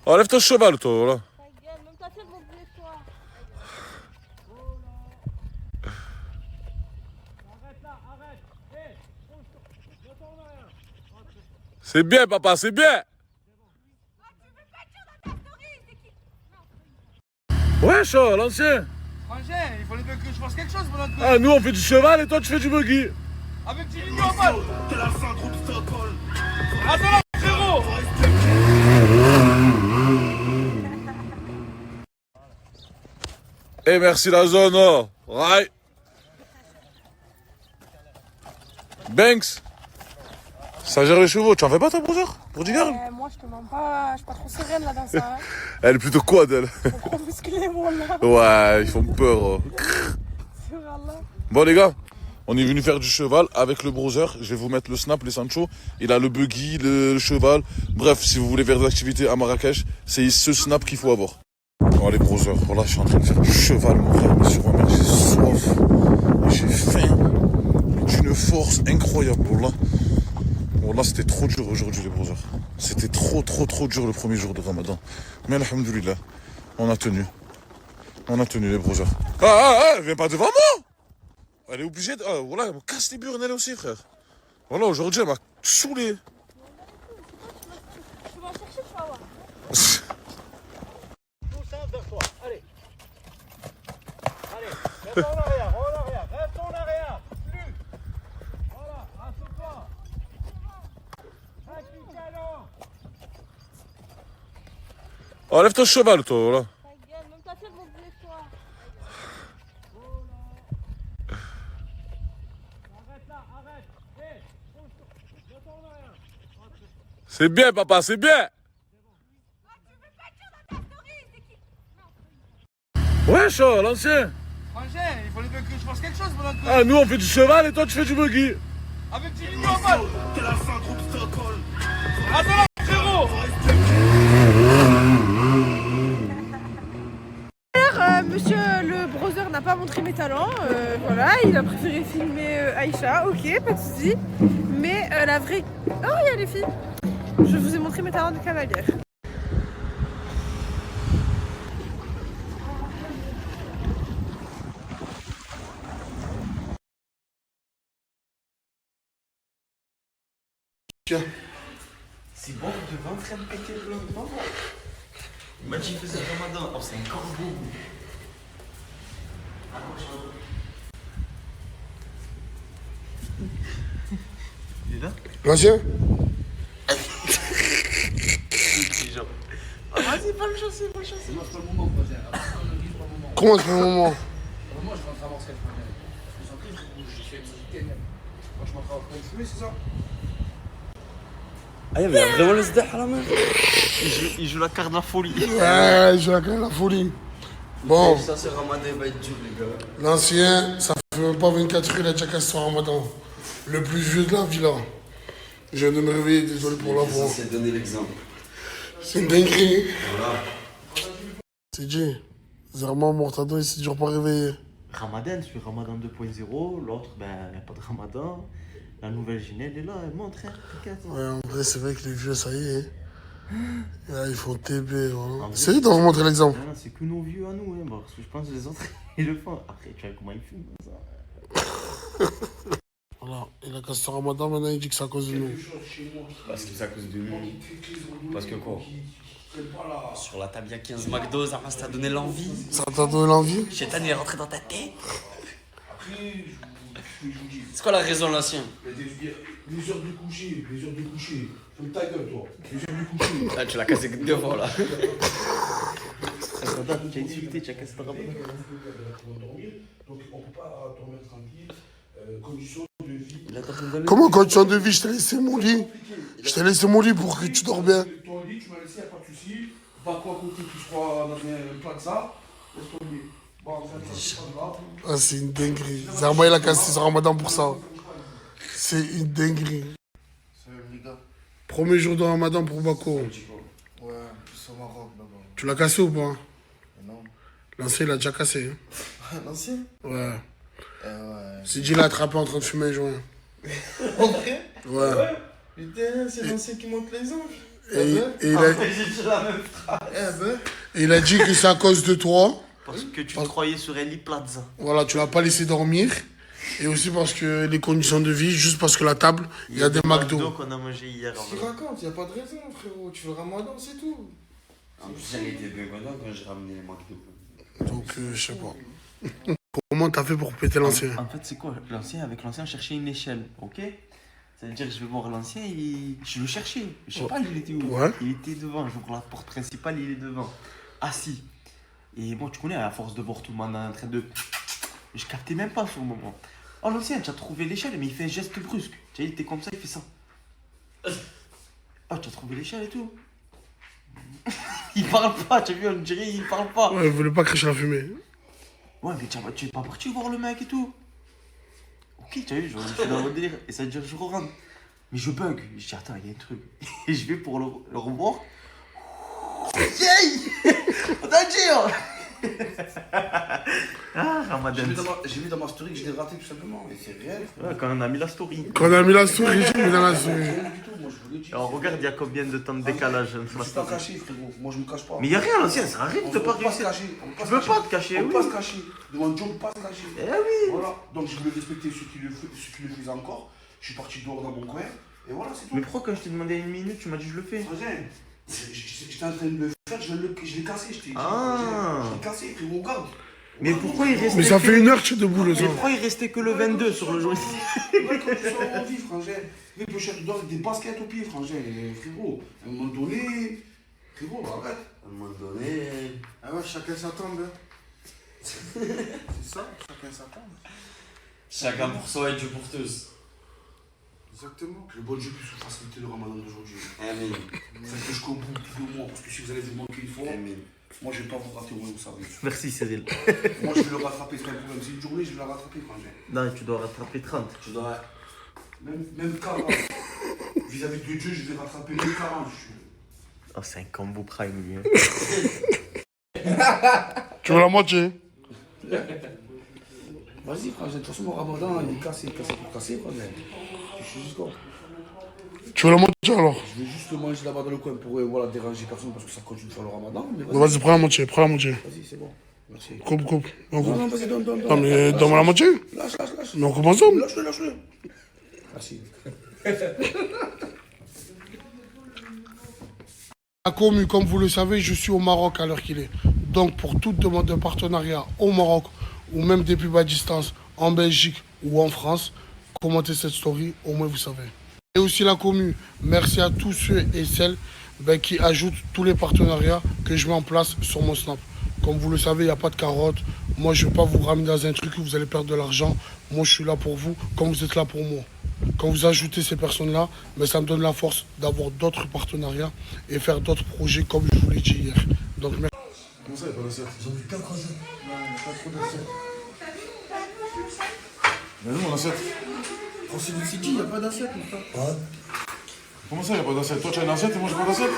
Enlève ton cheval, toi, voilà. Ta gueule, même ta tête va bouger, toi. Arrête là, arrête. Hé, retourne en arrière. C'est bien, papa, c'est bien. Ouais, chaud, l'ancien. Frangin, il fallait bien que je fasse quelque chose pendant que... Ah, nous, on fait du cheval et toi, tu fais du buggy. Avec du lignes en balle. T'es la fin, groupe Stockholm. Attends là, frérot. Eh, merci la zone, oh. Ouais. Banks. Ça gère les chevaux, tu en fais pas, toi, pour du girl? Moi, je te mens pas, je suis pas trop sereine là dans ça. Hein. Elle est plutôt quad, elle. Trop musclé, moi là. Ouais, ils font peur. Oh. Sur Allah. Bon, les gars, on est venu faire du cheval avec le browser. Je vais vous mettre le snap, les Sancho. Il a le buggy, le cheval. Bref, si vous voulez faire des activités à Marrakech, c'est ce snap qu'il faut avoir. Oh, les browsers, voilà, je suis en train de faire du cheval, mon frère. Mais sur ma mère, j'ai soif, j'ai faim, d'une force incroyable, voilà. Voilà, c'était trop dur aujourd'hui, les browsers. C'était trop dur le premier jour de Ramadan. Mais alhamdoulilah, on a tenu. On a tenu, les browsers. Viens pas devant moi! Elle est obligée de... voilà, elle me casse les burnes, elle aussi, frère. Voilà, aujourd'hui, elle m'a saoulé. Tu vas en chercher, tu vas voir. Tout ça vers toi, allez. Allez, reste en arrière, reste en arrière. Plus. Voilà, assieds-toi. Enlève ton cheval, toi, voilà. Ta gueule, même ta tête va bouger, toi. Arrête là, arrête. Hé, retourne en arrière. C'est bien, papa, c'est bien. Ouais, chaud, l'ancien. Frangin, il fallait bien que je fasse quelque chose pendant que... Ah, nous, on fait du cheval et toi, tu fais du buggy. Avec du lignes en balle. T'es la fin, groupe Stockholm. Attends là, frérot. Monsieur le browser n'a pas montré mes talents, voilà, il a préféré filmer Aïcha, ok, pas de soucis. Mais la vraie... Oh, il y a les filles. Je vous ai montré mes talents de cavalière. C'est bon, je vais en train de péter le blanc devant moi. Il m'a dit qu'il faisait le Ramadan. Oh, c'est un corbeau. Il est là? L'ancien? Vas-y, pas le chasser, pas le chasser. Moi, c'est pas le moment, Comment c'est pas le moment? Moi, je rentre à Marseille. Je me sens triste, je fais une petite. Moi, je rentre à Marseille, c'est ça? Ah, il y a vraiment le sdah à la main. Il joue la carte de la folie. Ouais, il joue la carte de la folie. Bon. Ça, c'est Ramadan, il va être dur, les gars. L'ancien, ça fait même pas 24 heures, il a déjà cassé son Ramadan. Le plus vieux de la villa. Je viens de me réveiller, désolé pour la voix. C'est donner l'exemple. C'est une dinguerie. Voilà. C'est Dieu. Zerman Mortado, il s'est toujours pas réveillé. Ramadan, celui Ramadan 2.0. L'autre, ben, il n'y a pas de Ramadan. La nouvelle Ginelle est là, elle montre, hein. Ouais, en vrai, c'est vrai que les vieux, ça y est. Là, ils font TB. Voilà. C'est lui dont vous montrer l'exemple. Non, c'est que nos vieux à nous, hein, parce que je pense que les autres, ils le font. Après, tu vois comment ils fument, ça. Voilà, il a cassé son Ramadan, maintenant il dit que c'est à cause de nous. Parce que c'est à cause de nous. Parce que quoi? Sur la table, il y a 15 McDo, ça t'a donné l'envie. Ça t'a donné l'envie? Chétan, il est rentré dans ta tête. C'est quoi la raison, l'ancien? Les heures du coucher, les heures du coucher. Ferme ta gueule, toi. Les heures du coucher. Ah, tu l'as cassé 2 fois, là. Ramadan, tu as insulté, tu as cassé le Ramadan. Donc on peut pas dormir tranquille. Conditions de vie. Comment conditions de vie? Je t'ai laissé mon lit. Je t'ai laissé mon lit pour que tu dors bien. Ton lit, tu m'as laissé, y a pas de souci. Pas quoi à côté, tu se crois dans un plaza. Laisse tomber. Bon, en fait, c'est pas grave. Ah, c'est une dinguerie. Zarma, il a cassé son Ramadan pour ça. C'est une dinguerie. Premier jour de Ramadan pour Bako. Ouais, c'est au Maroc là-bas. Tu l'as cassé ou pas? Non. L'ancien, il a déjà cassé. L'ancien? Ouais. Ouais. C'est dit, il l'a attrapé en train de fumer un joint. En vrai? Ouais. Putain, c'est l'ancien qui monte les ongles. Et il a dit que c'est à cause de toi. Parce que tu croyais sur Eli Plaza. Voilà, tu l'as pas laissé dormir. Et aussi parce que les conditions de vie, juste parce que la table, il y a des McDo. Qu'on a mangé hier. Qu'est-ce que tu racontes? Y a pas de raison, frérot. Tu veux le Ramadan, c'est tout. En plus, j'avais été bien content quand j'ai ramené les McDo. Donc, je sais pas. Comment t'as fait pour péter l'ancien? En fait, c'est quoi? L'ancien, avec l'ancien, on cherchait une échelle, ok? Ça veut dire que je vais voir l'ancien, je le cherchais. Je sais pas, il était où? Ouais. Il était devant, j'ouvre la porte principale, il est devant. Assis. Et bon, tu connais, à force de voir tout le monde en train de... Je captais même pas sur le moment. Oh, l'ancien, tu as trouvé l'échelle, mais il fait un geste brusque. Tu vois, il était comme ça, il fait ça. Oh, tu as trouvé l'échelle et tout. Il parle pas, tu as vu, on dirait, il parle pas. Ouais, il voulait pas cracher la fumée. Ouais, mais tu es pas parti voir le mec et tout. Ok, tu as vu, je suis dans mon délire. Et ça veut dire que je rentre. Mais je bug. Je dis, attends, il y a un truc. Et je vais pour le revoir. Yay! On t'a dit, hein! Ah, Ramadan. J'ai vu dans ma story que je l'ai raté tout simplement. Mais c'est réel. Ouais, quand on a mis la story. Quand on a mis la souris, j'ai mis dans la souris. Alors regarde, il y a combien de temps de décalage. Je me suis pas caché, frérot. Moi, je me cache pas. Mais il n'y a rien, l'ancien, ça arrive de pas réussir. Tu peux pas te cacher, oui. On oui. peut pas se cacher. Devant Dieu, on peut pas se cacher. Eh oui. Voilà. Donc, je voulais respecter ceux qui le faisaient encore. Je suis parti dehors dans mon coin. Et voilà, c'est tout. Mais pourquoi quand je t'ai demandé une minute, tu m'as dit je le fais? J'étais en train de le faire, je l'ai cassé. Je t'ai dit. Ah. Je l'ai cassé, frérot, regarde. Mais pourquoi il restait Mais ça fait une heure que tu es debout le Mais soir. pourquoi il restait que le 22 sur le joint? Ouais, quand tu sors en vie, frangin. Mais peut chercher des baskets au pied, frangin. Frérot, à un moment donné. Frérot, arrête. À un moment donné. Ah ouais, chacun sa tombe. C'est ça, chacun sa tombe. Chacun pour soi et Dieu pour tous. Exactement. Que le bon Dieu puisse vous faciliter le ramadan d'aujourd'hui. Amen. Faites jusqu'au bout, tout le mois, parce que si vous allez vous manquer une fois, moi je vais pas vous rater au moins, vous savez. Merci Cyril. Moi je vais le rattraper, c'est pas un problème. C'est une journée, je vais la rattraper, frangin. Non, tu dois rattraper 30. Tu dois. Même 40. Vis-à-vis de Dieu, je vais rattraper même 40. Oh, c'est un combo prime, lui. Tu veux la moitié? Vas-y, frangin, de toute façon, mon ramadan, il est cassé pour casser, frangin. Je suis juste quoi. Tu veux la moitié alors? Je vais juste manger là-bas dans le coin pour voilà, déranger personne parce que ça continue de faire le ramadan. Mais Vas-y, prends la moitié, prends la moitié. Vas-y, c'est bon. Merci. Coupe. Non, vas-y, donne. Non, mais donne-moi la moitié. Lâche. Mais on coupe ensemble. Lâche-le. Merci. La commu, comme vous le savez, je suis au Maroc à l'heure qu'il est. Donc, pour toute demande de partenariat au Maroc ou même des pubs à distance en Belgique ou en France, commentez cette story, au moins vous savez. Et aussi la commu, merci à tous ceux et celles qui ajoutent tous les partenariats que je mets en place sur mon Snap. Comme vous le savez, il n'y a pas de carotte. Moi, je ne vais pas vous ramener dans un truc où vous allez perdre de l'argent. Moi, je suis là pour vous, comme vous êtes là pour moi. Quand vous ajoutez ces personnes-là, ça me donne la force d'avoir d'autres partenariats et faire d'autres projets comme je vous l'ai dit hier. Donc, merci. Comment ça, il n'y a pas d'assiette? Ils ont vu 4 assiettes. Non, il n'y a pas trop d'assiettes. Mais nous, on assiette. Quand c'est du CD, il n'y a pas d'assiette, mon frère. Comment ça, il n'y a pas d'assiette? Toi, tu as une assiette et moi, j'ai pas d'assiette?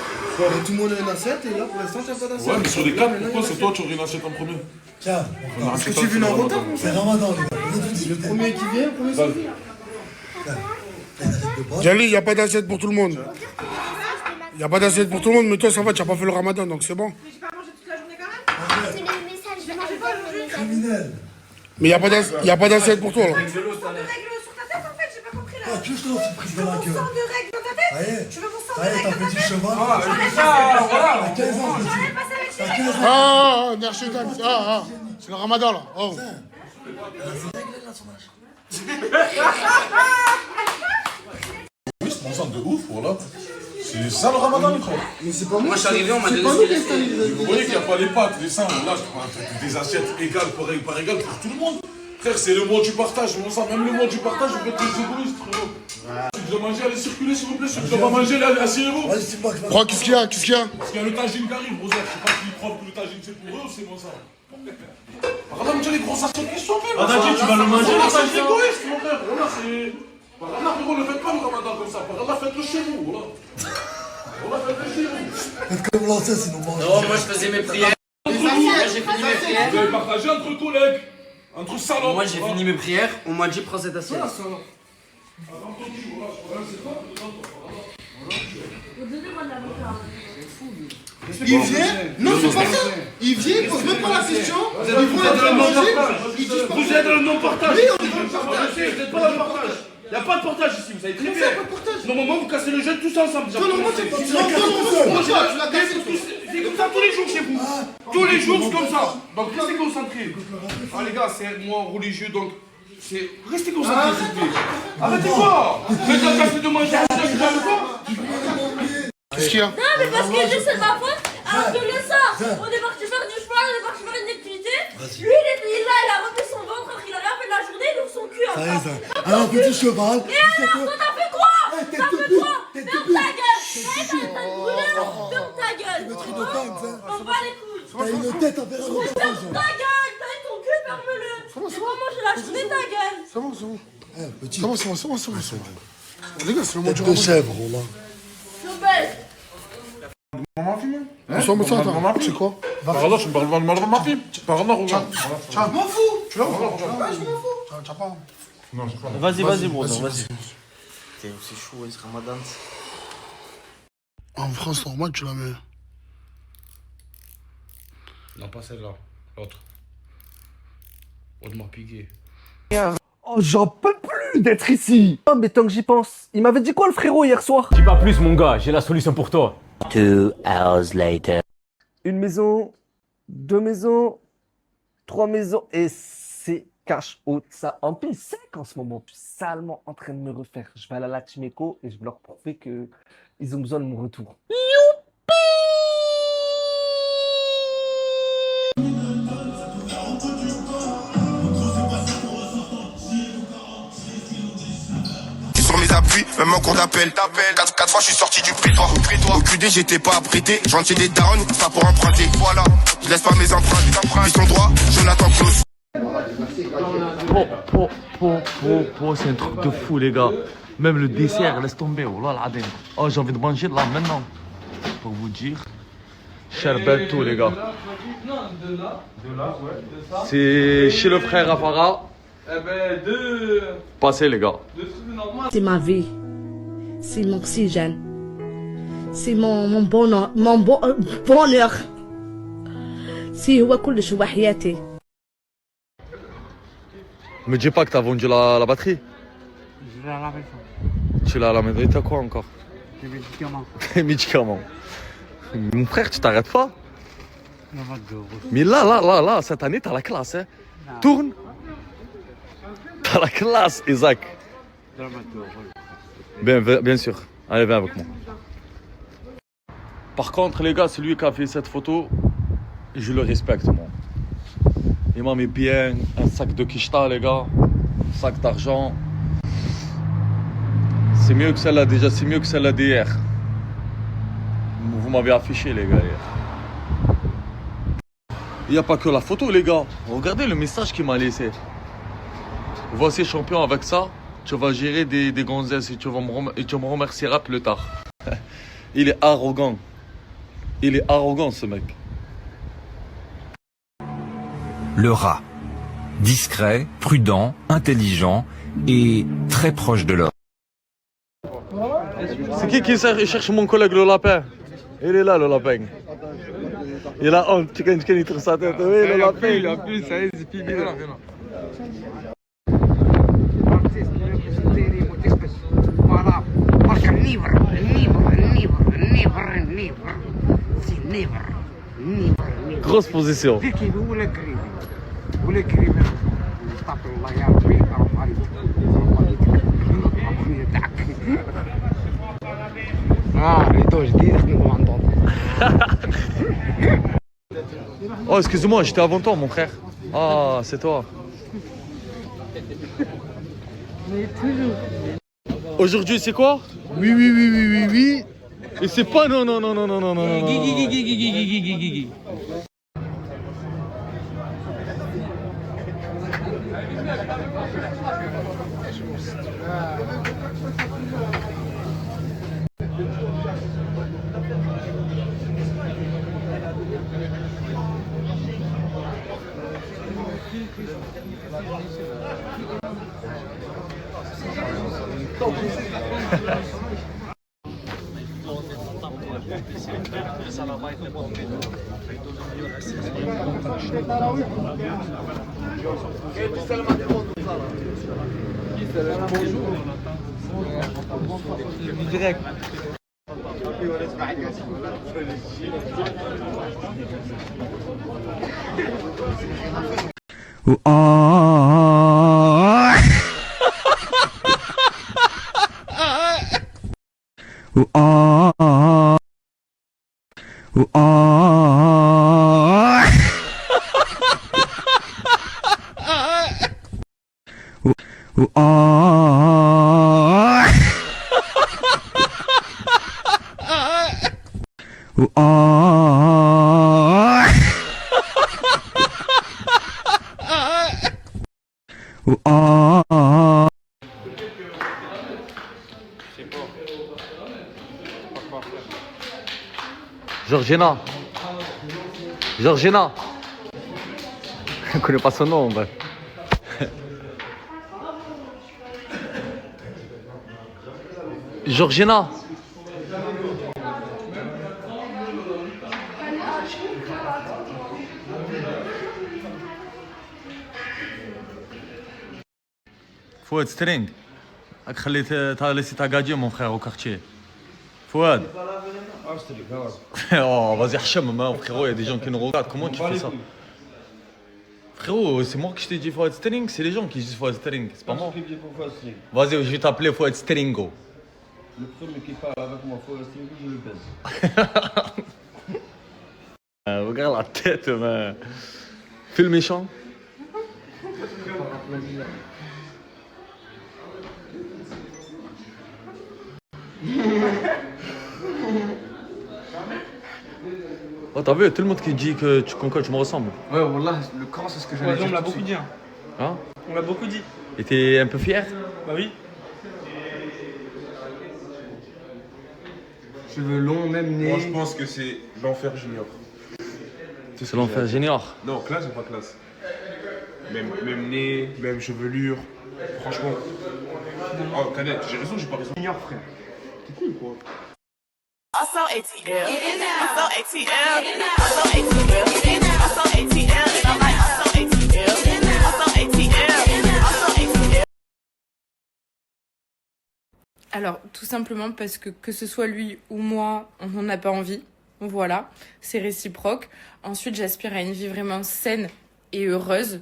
Tout le monde a une assiette et là, pour l'instant, tu n'as pas d'assiette. Ouais, mais sur les 4, pourquoi c'est toi, tu aurais une assiette en premier? Tiens, parce que tu es venu en retard. C'est Ramadan, les gars. Le premier qui vient, le premier qui vient. Jali, il n'y a pas d'assiette pour tout le monde. Il n'y a pas d'assiette pour tout le monde, mais toi, ça va, tu n'as pas fait le ramadan, donc c'est bon. Mais j'ai pas mangé toute la journée quand même. C'est les messages, j'ai mangé pas le message. Criminel. Mais il n'y a pas d'assiette pour toi, là. Tu veux mon sang de règle sur ta tête en fait, j'ai pas compris là. Ah, tu veux que je te lance une prise de la gueule? Tu veux mon sang de règle dans ta tête? Ça y est. Tu veux mon sang de Ça y est, règle t'as dans ta petit tête? cheval. À 15 ans, J'en petit. ai passé avec T'as Cyril. 15 ans. Ah, Nerchetan, c'est le ramadan, là. Oh. Oui, c'est mon sang de ouf, voilà. C'est ça le ramadan, frère. Mais c'est pas Moi, je suis arrivé, on m'a donné Vous voyez qu'il n'y a pas les pâtes, les seins, là, des assiettes égales par égales pour tout le monde. Frère, c'est le mois du partage, on sent même le mois du partage, vous faites les égoïstes, frérot. Si tu dois manger, allez circuler, s'il vous plaît. Si tu dois pas manger, allez, asseyez-vous. Quoi, qu'est-ce qu'il y a? Parce qu'il y a le tagine qui arrive, Rosa. Je sais pas qui croit que le tagine c'est pour eux ou c'est bon ça. Regarde, tu as les grosses assiettes qui sont faites. Ah, t'inquiète, tu vas le manger, là, le c'est tagine. égoïste, mon frère. Voilà, c'est. Voilà, frérot, ne faites pas le ramadan comme ça. Voilà, faites-le chez vous, voilà. Voilà, faites-le chez vous. Faites comme l'ancien, sinon mange. Non, moi, je faisais mes prières. Moi, j'ai fini mes prières. Vous avez partagé entre collègues. Entre salopes. Moi, j'ai fini mes prières. On m'a dit, prends cette assiette. Il vient? Non, c'est pas ça. Il vient, il pose même pas la question. Ils vont être à manger. Vous êtes dans le non-partage. Oui, on est dans le partage. Vous n'êtes pas dans le partage. Il n'y a pas de partage ici, vous savez très bien. Normalement, vous cassez le jeûne tous ensemble. Normalement, c'est pas ça. C'est comme ça tous les jours chez vous. Tous les jours, c'est comme ça. Donc, restez concentrés. Ah, les gars, c'est moi religieux, donc. Restez concentrés, s'il vous plaît. Arrêtez pas. Faites la casse de manger. Qu'est-ce qu'il y a? Non, mais parce que juste c'est ma faute. Alors que le ça, on est parti faire du cheval, on est parti faire une activité. Lui, il est là, il a refait son ventre, il a rien fait de la journée, il ouvre son cul. Ça y est, ça. Alors, petit cheval. Et alors, toi, t'as fait quoi? T'as fait quoi? Ferme ta gueule. T'as une brûlure, ferme ta gueule. On va les couilles. T'as une tête à faire un repas. Ferme ta gueule, t'as ton cul, ferme-le. C'est pas manger la journée, ta gueule. C'est bon, c'est bon. C'est bon. Les gars, c'est le mois du Tête de chèvre, là. Je baisse. C'est quoi? Par là, je me parle mal de ma fille. Par là, regarde. Je m'en fous. Tu l'as? Je m'en fous. T'as pas. Non, je crois. Vas-y, brother, vas-y. C'est chaud, ce ramadan. En France, normal, tu la mets. Non, pas celle-là. L'autre. Audemars Piguet. Oh, j'en peux plus d'être ici. Oh, mais tant que j'y pense, il m'avait dit quoi le frérot hier soir? Dis pas plus, mon gars, j'ai la solution pour toi. 2 hours later. Une maison, 2 maisons, 3 maisons et c'est cash out. Ça empile sec en ce moment. Je suis salement en train de me refaire. Je vais à la Lachmeco et je vais leur prouver que ils ont besoin de mon retour. Sur mes appuis, même en cours d'appel. 4 fois je suis sorti du prétoire. Au QD j'étais pas apprêté. Je rentre chez des darons, ça pour emprunter. Voilà, je laisse pas mes empreintes. Ils sont droits, Jonathan Klaus. C'est un truc de fou, les gars. Même le dessert, laisse tomber. Oh là là, oh, j'ai envie de manger là maintenant. Pour vous dire, sherbet tout, les gars. C'est chez le frère Afara. Passez, les gars. C'est ma vie. C'est mon oxygène. C'est mon bonheur. Bonheur. C'est هو كلش هو حياتي. Me dis pas que t'as vendu la batterie. Je vais à la maison. Tu l'as à la maison et t'as quoi encore? Des médicaments. Des médicaments. Mon frère, tu t'arrêtes pas? La McDo. Mais là, cette année, t'as la classe, hein. Tourne. T'as la classe, Isaac. De la McDo. Bien sûr. Allez, viens avec moi. Par contre, les gars, celui qui a fait cette photo, je le respecte, moi. Il m'a mis bien un sac de quicheta, les gars. Un sac d'argent. C'est mieux que celle-là, déjà, c'est mieux que celle-là d'hier. Vous m'avez affiché, les gars, hier. Il n'y a pas que la photo, les gars. Regardez le message qu'il m'a laissé. Voici champion, avec ça, tu vas gérer des gonzesses et tu me remercieras plus tard. Il est arrogant. Il est arrogant, ce mec. Le rat. Discret, prudent, intelligent et très proche de l'homme. C'est qui cherche mon collègue le lapin? Il est là, le lapin. Il a honte, tu connais, il trouve sa tête. Oui, le lapin. Il a plus, ça y est, c'est fini. Voilà, parce que livre. Grosse position. Oh, excuse-moi, j'étais avant toi, mon frère. Ah, c'est toi. Mais toujours. Aujourd'hui, c'est quoi? Oui, oui, oui, oui, oui, oui. Et c'est pas non, non, non, non, non, non, non, non. Direct. Georgina. Georgina. Je ne connais pas son nom, bref. Georgina. Fouad String. T'as laissé ta gadier, mon frère, au quartier. Fouad. Oh, vas-y, Hacham, frérot, il y a des gens qui nous regardent. Comment tu fais ça? Frérot, c'est moi qui je t'ai dit Fouad String, c'est les gens qui disent Fouad String, c'est pas moi. Vas-y, je vais t'appeler Fouad Stringo. Le premier qui parle avec moi, Fouad Stringo, je le baise. Regarde la tête, man. Fais le méchant. Oh, t'as vu, tout le monde qui dit que tu me ressembles. Ouais, wallah, le corps, c'est ce que j'allais dire. On l'a beaucoup dit. Hein? On l'a beaucoup dit. Et t'es un peu fier? Bah oui. Cheveux longs, même nez. Moi, je pense que c'est l'enfer junior. C'est l'enfer junior? Non, classe ou pas classe? Même nez, même chevelure. Franchement. Oh, Cadet, j'ai raison, j'ai pas raison. Junior, frère. T'es cool, quoi. I saw ATL. I saw ATL. I saw ATL. I saw ATL. And I'm like, I saw ATL. I saw ATL. I saw ATL. Alors, tout simplement parce que ce soit lui ou moi, on n'en a pas envie. Voilà, c'est réciproque. Ensuite, j'aspire à une vie vraiment saine et heureuse.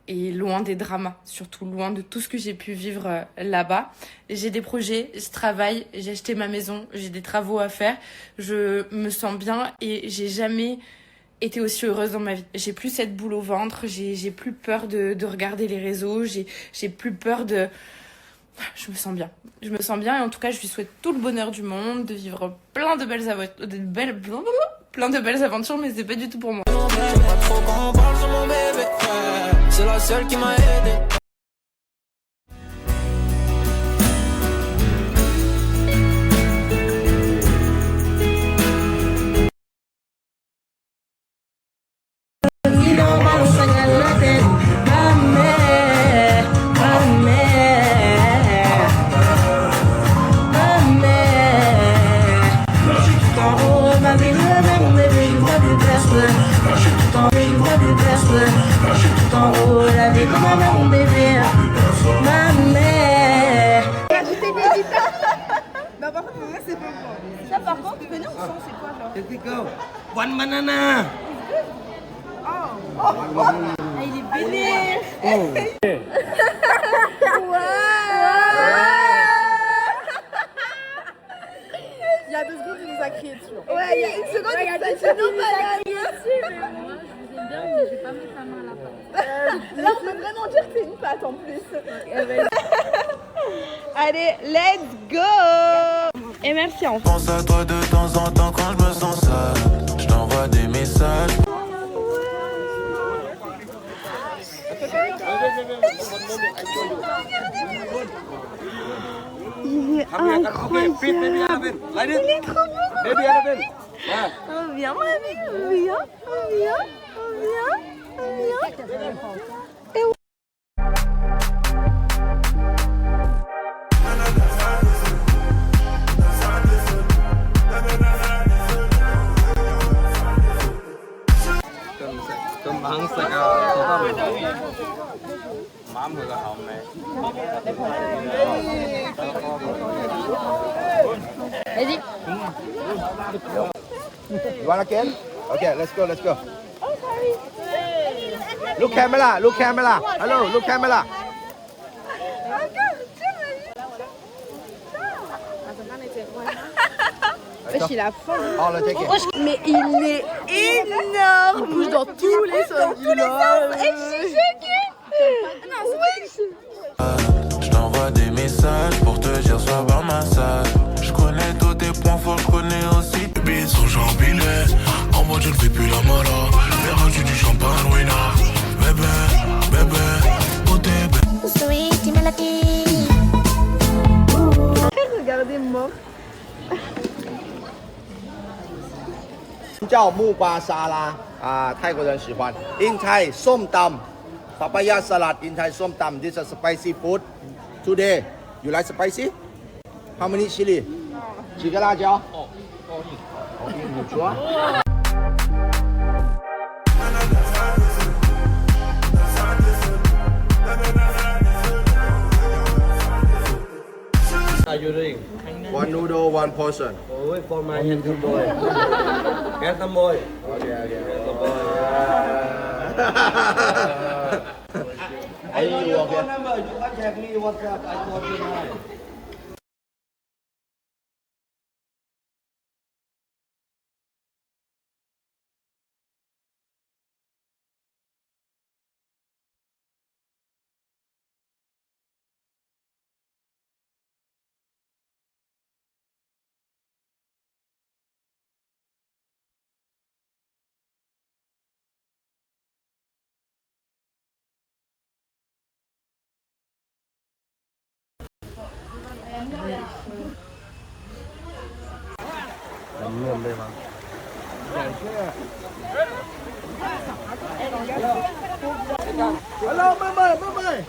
Et loin des dramas, surtout loin de tout ce que j'ai pu vivre là-bas. J'ai des projets, je travaille, j'ai acheté ma maison, j'ai des travaux à faire. Je me sens bien et j'ai jamais été aussi heureuse dans ma vie. J'ai plus cette boule au ventre, j'ai plus peur de regarder les réseaux, j'ai plus peur de... Je me sens bien. Je me sens bien et en tout cas, je lui souhaite tout le bonheur du monde, de vivre plein de belles aventures, plein de belles aventures, mais c'est pas du tout pour moi. C'est la seule qui m'a aidé. Non, par contre, moi, c'est pas moi. Ça, par contre, venez, on sent, c'est quoi, genre? Let's go. One banana. Ah, il est béné. Il y a 2 secondes. Ouais, il y a une seconde, il y a deux secondes, je vais pas mettre ma main à la pâte. là, on peut vraiment dire que c'est une pâte en plus. Allez, let's go. Et merci en Pense à toi de temps en temps quand je me sens seul. Je t'envoie des messages. Il est incroyable. Il est trop beau. On vient, mamie, on vient, on vient, on vient, on vient. Et ouais. Cơm bán sạch mắm người ta hỏng này. Vas-y. You want again? Okay, let's go, let's go. Look camera, look camera. Hello, look camera. Wesh, il a faim. Oh, le take it. Mais il est énorme. Bouge dans tous les sens. Et je suis choquée. Je t'envoie des messages pour te dire sois par ma salle. Je connais tous tes points forts, je connais aussi tes bits sans champignons. En mode je ne fais plus la mala. Mais rajouter du champagne, Wina. Bébé, bébé, côté bébé. Sweet melody. Regardez-moi. 叫木瓜沙拉泰国人喜欢。In Thai, ส้มตำ papaya salad. In Thai, ส้มตำ This is spicy food. Today, you like spicy? How many chili? 几个辣椒？哦，你说。Are you doing? One noodle, one portion. Oh, wait for my handsome boy. Handsome boy. Okay. Handsome boy. I know your phone number. You contact me WhatsApp. I call you now. Hello, 妹妹。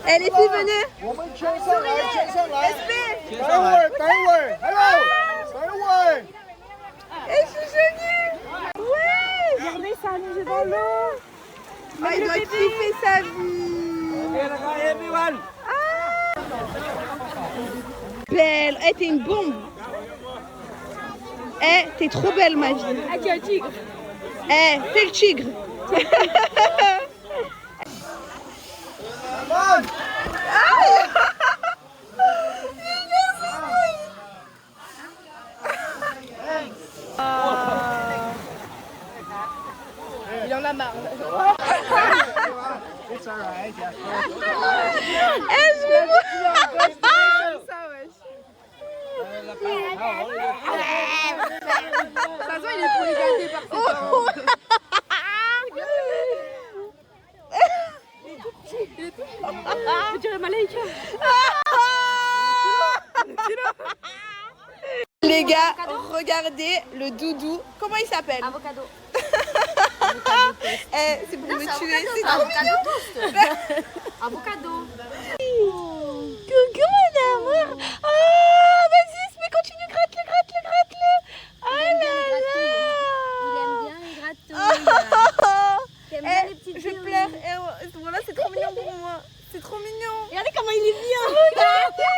Elle est plus venue. 我们全上来，全上来。 SP. 等一会儿。Hello，等一会儿。 Et je suis choquée. Ouais. Regardez, ça a nagé dans l'eau. Ah, il doit kiffer sa vie. Ah. Belle. Eh, t'es une bombe. Eh, t'es trop belle, ma vie. Ah, t'es un tigre. Eh, t'es le tigre. Il en a marre. It's alright. Je me vois ça, wesh. De toute façon, il est pour les gâter par ses parents. Je dirais Malaïka. Les gars, regardez le doudou. Comment il s'appelle? Avocado. Eh, c'est pour me tuer. C'est trop mignon. Avocado. Coucou mon amour. Ah, vas-y, mais continue, gratte-le. Oh là là. Il aime bien les gratouilles. Je pleure. Voilà, c'est trop mignon pour moi. C'est trop mignon. Regardez comment il est bien. Regardez.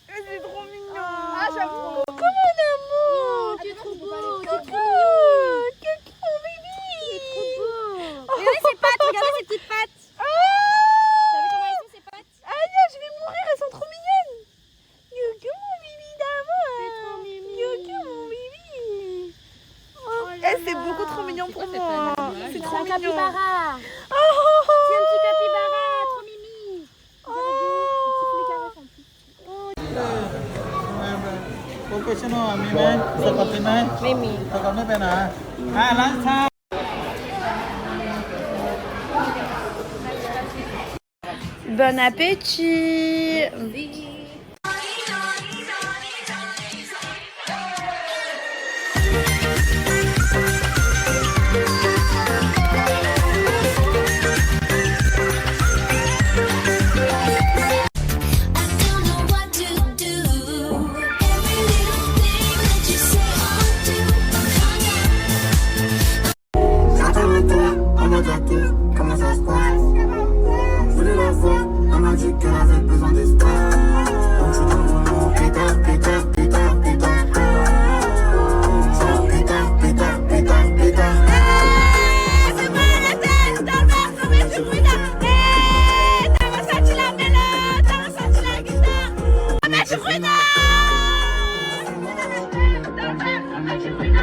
C'est trop mignon. Ah, j'avoue. Coucou mon amour. Tu es trop beau. Coucou. Coucou, bébé. Tu es trop beau. Regardez ses pattes. Regardez ses petites pattes. T'as vu comment elles sont ses pattes? Ah non, je vais mourir. Elles sont trop mignonnes. Coucou mon bébé d'amour. C'est trop mignon. Coucou mon bébé. pourquoi c'est pas normal? C'est trop mignon. Capybara. C'est un petit capybara, trop mimi. Professionnel มีไหมสกอตมีไหมไม่มีสกอตไม่เป็นล้างชา Bon appétit. Comment ça se passe? Je voulais la voir, elle m'a dit qu'elle avait besoin d'espace. Donc je suis dans le volant, pétard, pétard, pétard, pétard. Pétard, pétard, pétard, pétard. C'est moi la tête, dans le verre, comme je suis brûlée. T'as ressenti la mélodie, t'as ressenti la guitare. Ah mais je suis brûlée. Dans le verre, comme je suis brûlée.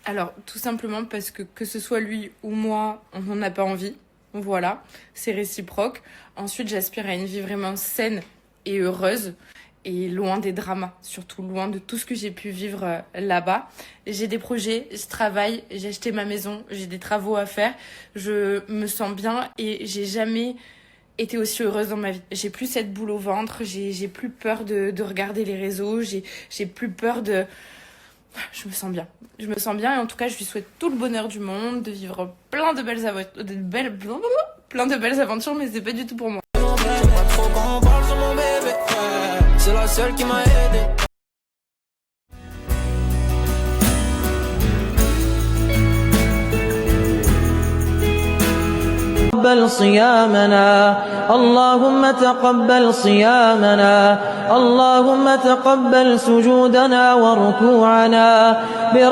Alors, tout simplement parce que ce soit lui ou moi, on n'en a pas envie. Voilà, c'est réciproque. Ensuite, j'aspire à une vie vraiment saine et heureuse. Et loin des dramas, surtout loin de tout ce que j'ai pu vivre là-bas. J'ai des projets, je travaille, j'ai acheté ma maison, j'ai des travaux à faire. Je me sens bien et j'ai jamais été aussi heureuse dans ma vie. J'ai plus cette boule au ventre, j'ai plus peur de regarder les réseaux, j'ai plus peur de... Je me sens bien. Je me sens bien et en tout cas, je lui souhaite tout le bonheur du monde, de vivre plein de belles aventures, mais c'est pas du tout pour moi. C'est la seule qui m'a aidé. تقبل صيامنا اللهم تقبل صيامنا اللهم تقبل سجودنا وركوعنا برحمتك